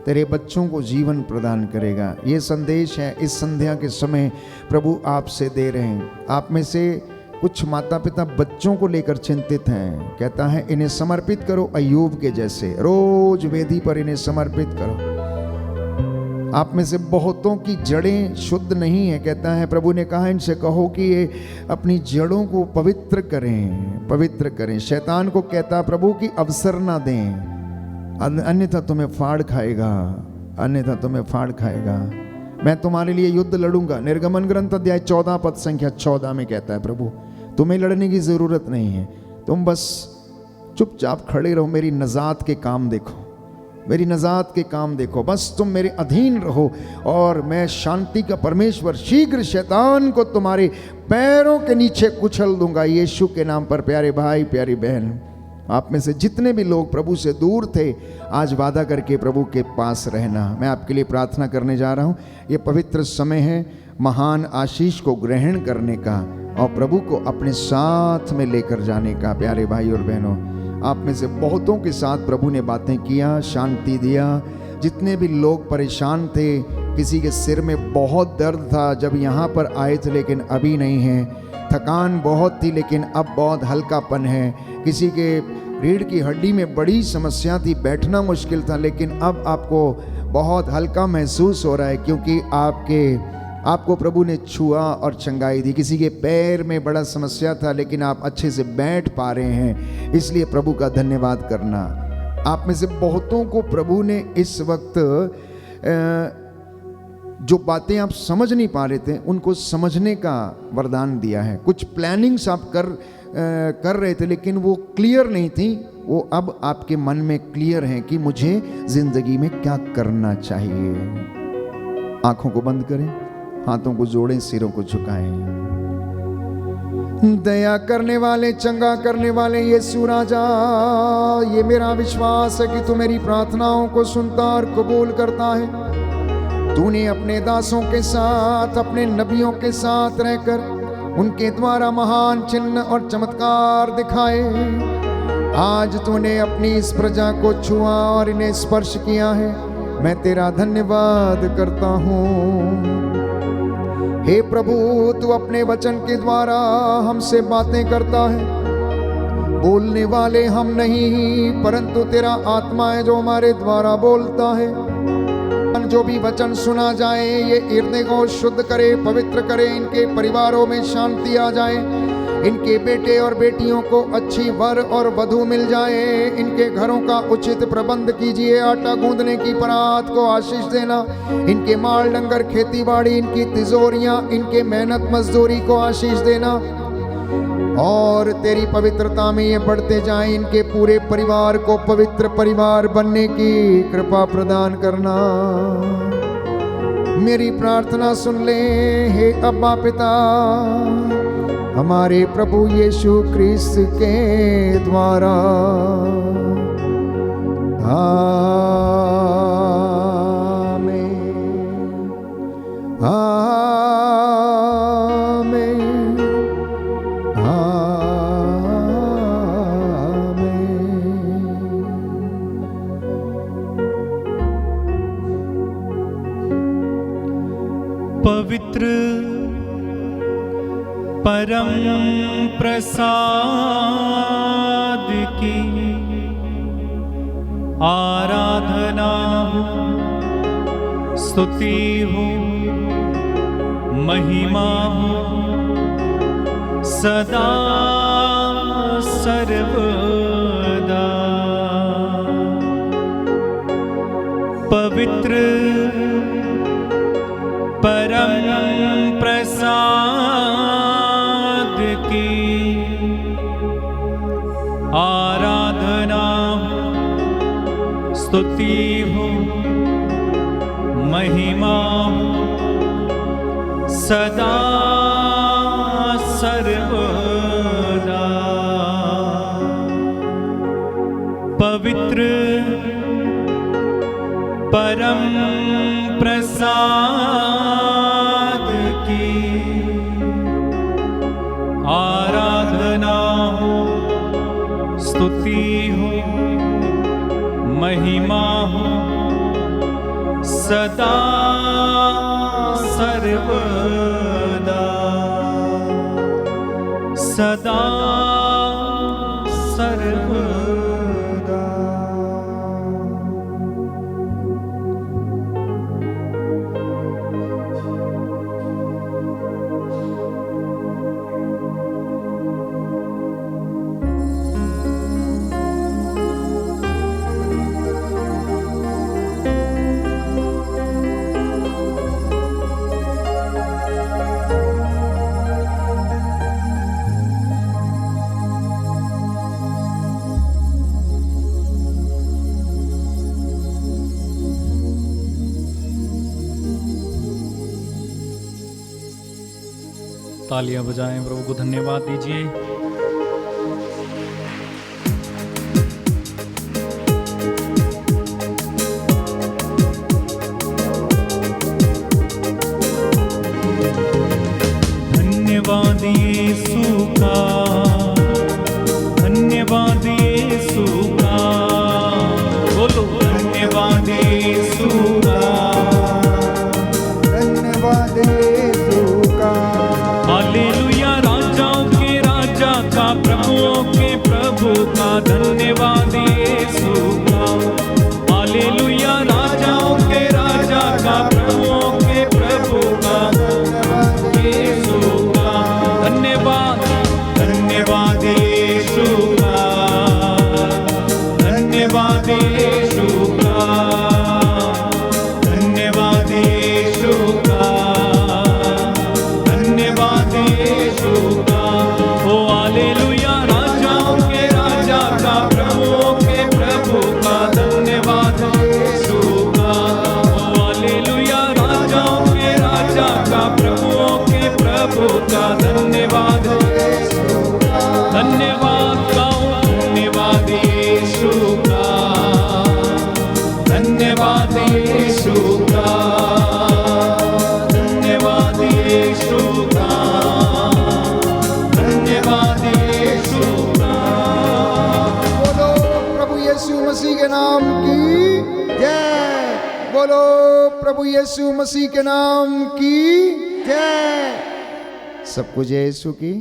तेरे बच्चों को जीवन प्रदान करेगा। ये संदेश है इस संध्या के समय प्रभु आपसे दे रहे हैं। आप में से कुछ माता पिता बच्चों को लेकर चिंतित हैं, कहता है इन्हें समर्पित करो अय्यूब के जैसे, रोज वेदी पर इन्हें समर्पित करो। आप में से बहुतों की जड़ें शुद्ध नहीं है, कहता है प्रभु ने कहा इनसे कहो कि ये अपनी जड़ों को पवित्र करें, पवित्र करें। शैतान को कहता प्रभु कि अवसर ना दें, अन्यथा तुम्हें फाड़ खाएगा, अन्यथा तुम्हें फाड़ खाएगा। मैं तुम्हारे लिए युद्ध लड़ूंगा। निर्गमन ग्रंथ अध्याय 14 पद संख्या 14 में कहता है प्रभु तुम्हें लड़ने की जरूरत नहीं है, तुम बस चुपचाप खड़े रहो, मेरी नजात के काम देखो, मेरी नजात के काम देखो, बस तुम मेरे अधीन रहो और मैं शांति का परमेश्वर शीघ्र शैतान को तुम्हारे पैरों के नीचे कुचल दूंगा। यीशु के नाम पर प्यारे भाई प्यारी बहन, आप में से जितने भी लोग प्रभु से दूर थे, आज वादा करके प्रभु के पास रहना। मैं आपके लिए प्रार्थना करने जा रहा हूँ। ये पवित्र समय है महान आशीष को ग्रहण करने का और प्रभु को अपने साथ में लेकर जाने का। प्यारे भाई और बहनों, आप में से बहुतों के साथ प्रभु ने बातें किया, शांति दिया। जितने भी लोग परेशान थे, किसी के सिर में बहुत दर्द था जब यहाँ पर आए थे लेकिन अभी नहीं है, थकान बहुत थी लेकिन अब बहुत हल्कापन है, किसी के रीढ़ की हड्डी में बड़ी समस्या थी, बैठना मुश्किल था लेकिन अब आपको बहुत हल्का महसूस हो रहा है क्योंकि आपको प्रभु ने छुआ और चंगाई दी। किसी के पैर में बड़ा समस्या था लेकिन आप अच्छे से बैठ पा रहे हैं, इसलिए प्रभु का धन्यवाद करना। आप में से बहुतों को प्रभु ने इस वक्त जो बातें आप समझ नहीं पा रहे थे उनको समझने का वरदान दिया है। कुछ प्लानिंग्स आप कर रहे थे लेकिन वो क्लियर नहीं थी, वो अब आपके मन में क्लियर है कि मुझे जिंदगी में क्या करना चाहिए। आंखों को बंद करें, हाथों को जोड़ें, सिरों को झुकाएं। दया करने वाले, चंगा करने वाले यीशु राजा, ये मेरा विश्वास है कि तू मेरी प्रार्थनाओं को सुनता और कबूल करता है। तूने अपने दासों के साथ, अपने नबियों के साथ रहकर उनके द्वारा महान चिन्ह और चमत्कार दिखाए। आज तूने अपनी इस प्रजा को छुआ और इन्हें स्पर्श किया है, मैं तेरा धन्यवाद करता हूँ। हे प्रभु, तू अपने वचन के द्वारा हमसे बातें करता है। बोलने वाले हम नहीं परंतु तेरा आत्मा है जो हमारे द्वारा बोलता है। जो भी वचन सुना जाए ये हृदय को शुद्ध करे, पवित्र करे, इनके परिवारों में शांति आ जाए, इनके बेटे और बेटियों को अच्छी वर और वधू मिल जाए, इनके घरों का उचित प्रबंध कीजिए। आटा गूंदने की परात को आशीष देना, इनके माल डंगर खेती बाड़ी, इनकी तिजोरियां, इनके मेहनत मजदूरी को आशीष देना और तेरी पवित्रता में ये बढ़ते जाएं। इनके पूरे परिवार को पवित्र परिवार बनने की कृपा प्रदान करना। मेरी प्रार्थना सुन ले हे अब्बा पिता, हमारे प्रभु यीशु क्रिस्त के द्वारा। आमीन, आमीन, पवित्र परम प्रसाद की आराधना हो, स्तुति हो, महिमा हो सदा सर्वदा। पवित्र परम प्रसाद की आराधना हो, स्तुति हो, महिमा हो सदा सर्वदा। पवित्र परम प्रसाद की आराधना हो, स्तुति हो महिमा हो सदा सर्वदा सदा सर्वदा। तालियां बजाएं, प्रभु को धन्यवाद दीजिए। धन्यवाद यीशु का, धन्यवाद यीशु का, बोलो धन्यवाद यीशु का, धन्यवाद यीशु का। हालेलुया राजाओं के राजा का, प्रभुओं के प्रभु का, धन्यवाद यीशु का। हालेलुया राजाओं के राजा का, प्रभुओं के प्रभु का, यीशु का। धन्यवाद धन्यवाद यीशु का, धन्यवाद यीशु का, धन्यवाद यीशु का, धन्यवाद यीशु का। ओ हालेलुया राजाओं के राजा का, प्रभुओं के प्रभु का, धन्यवाद यीशु का। ओ हालेलुया राजाओं के राजा का, प्रभुओं के प्रभु का, धन्यवाद यीशु का। धन्यवाद गाओ धन्यवाद यीशु का, धन्यवाद यीशु का, धन्यवाद यीशु का, धन्यवाद यीशु का। बोलो प्रभु यीशु मसीह के नाम की जय। बोलो प्रभु यीशु मसीह के नाम की जय। सबको जय यीशु की।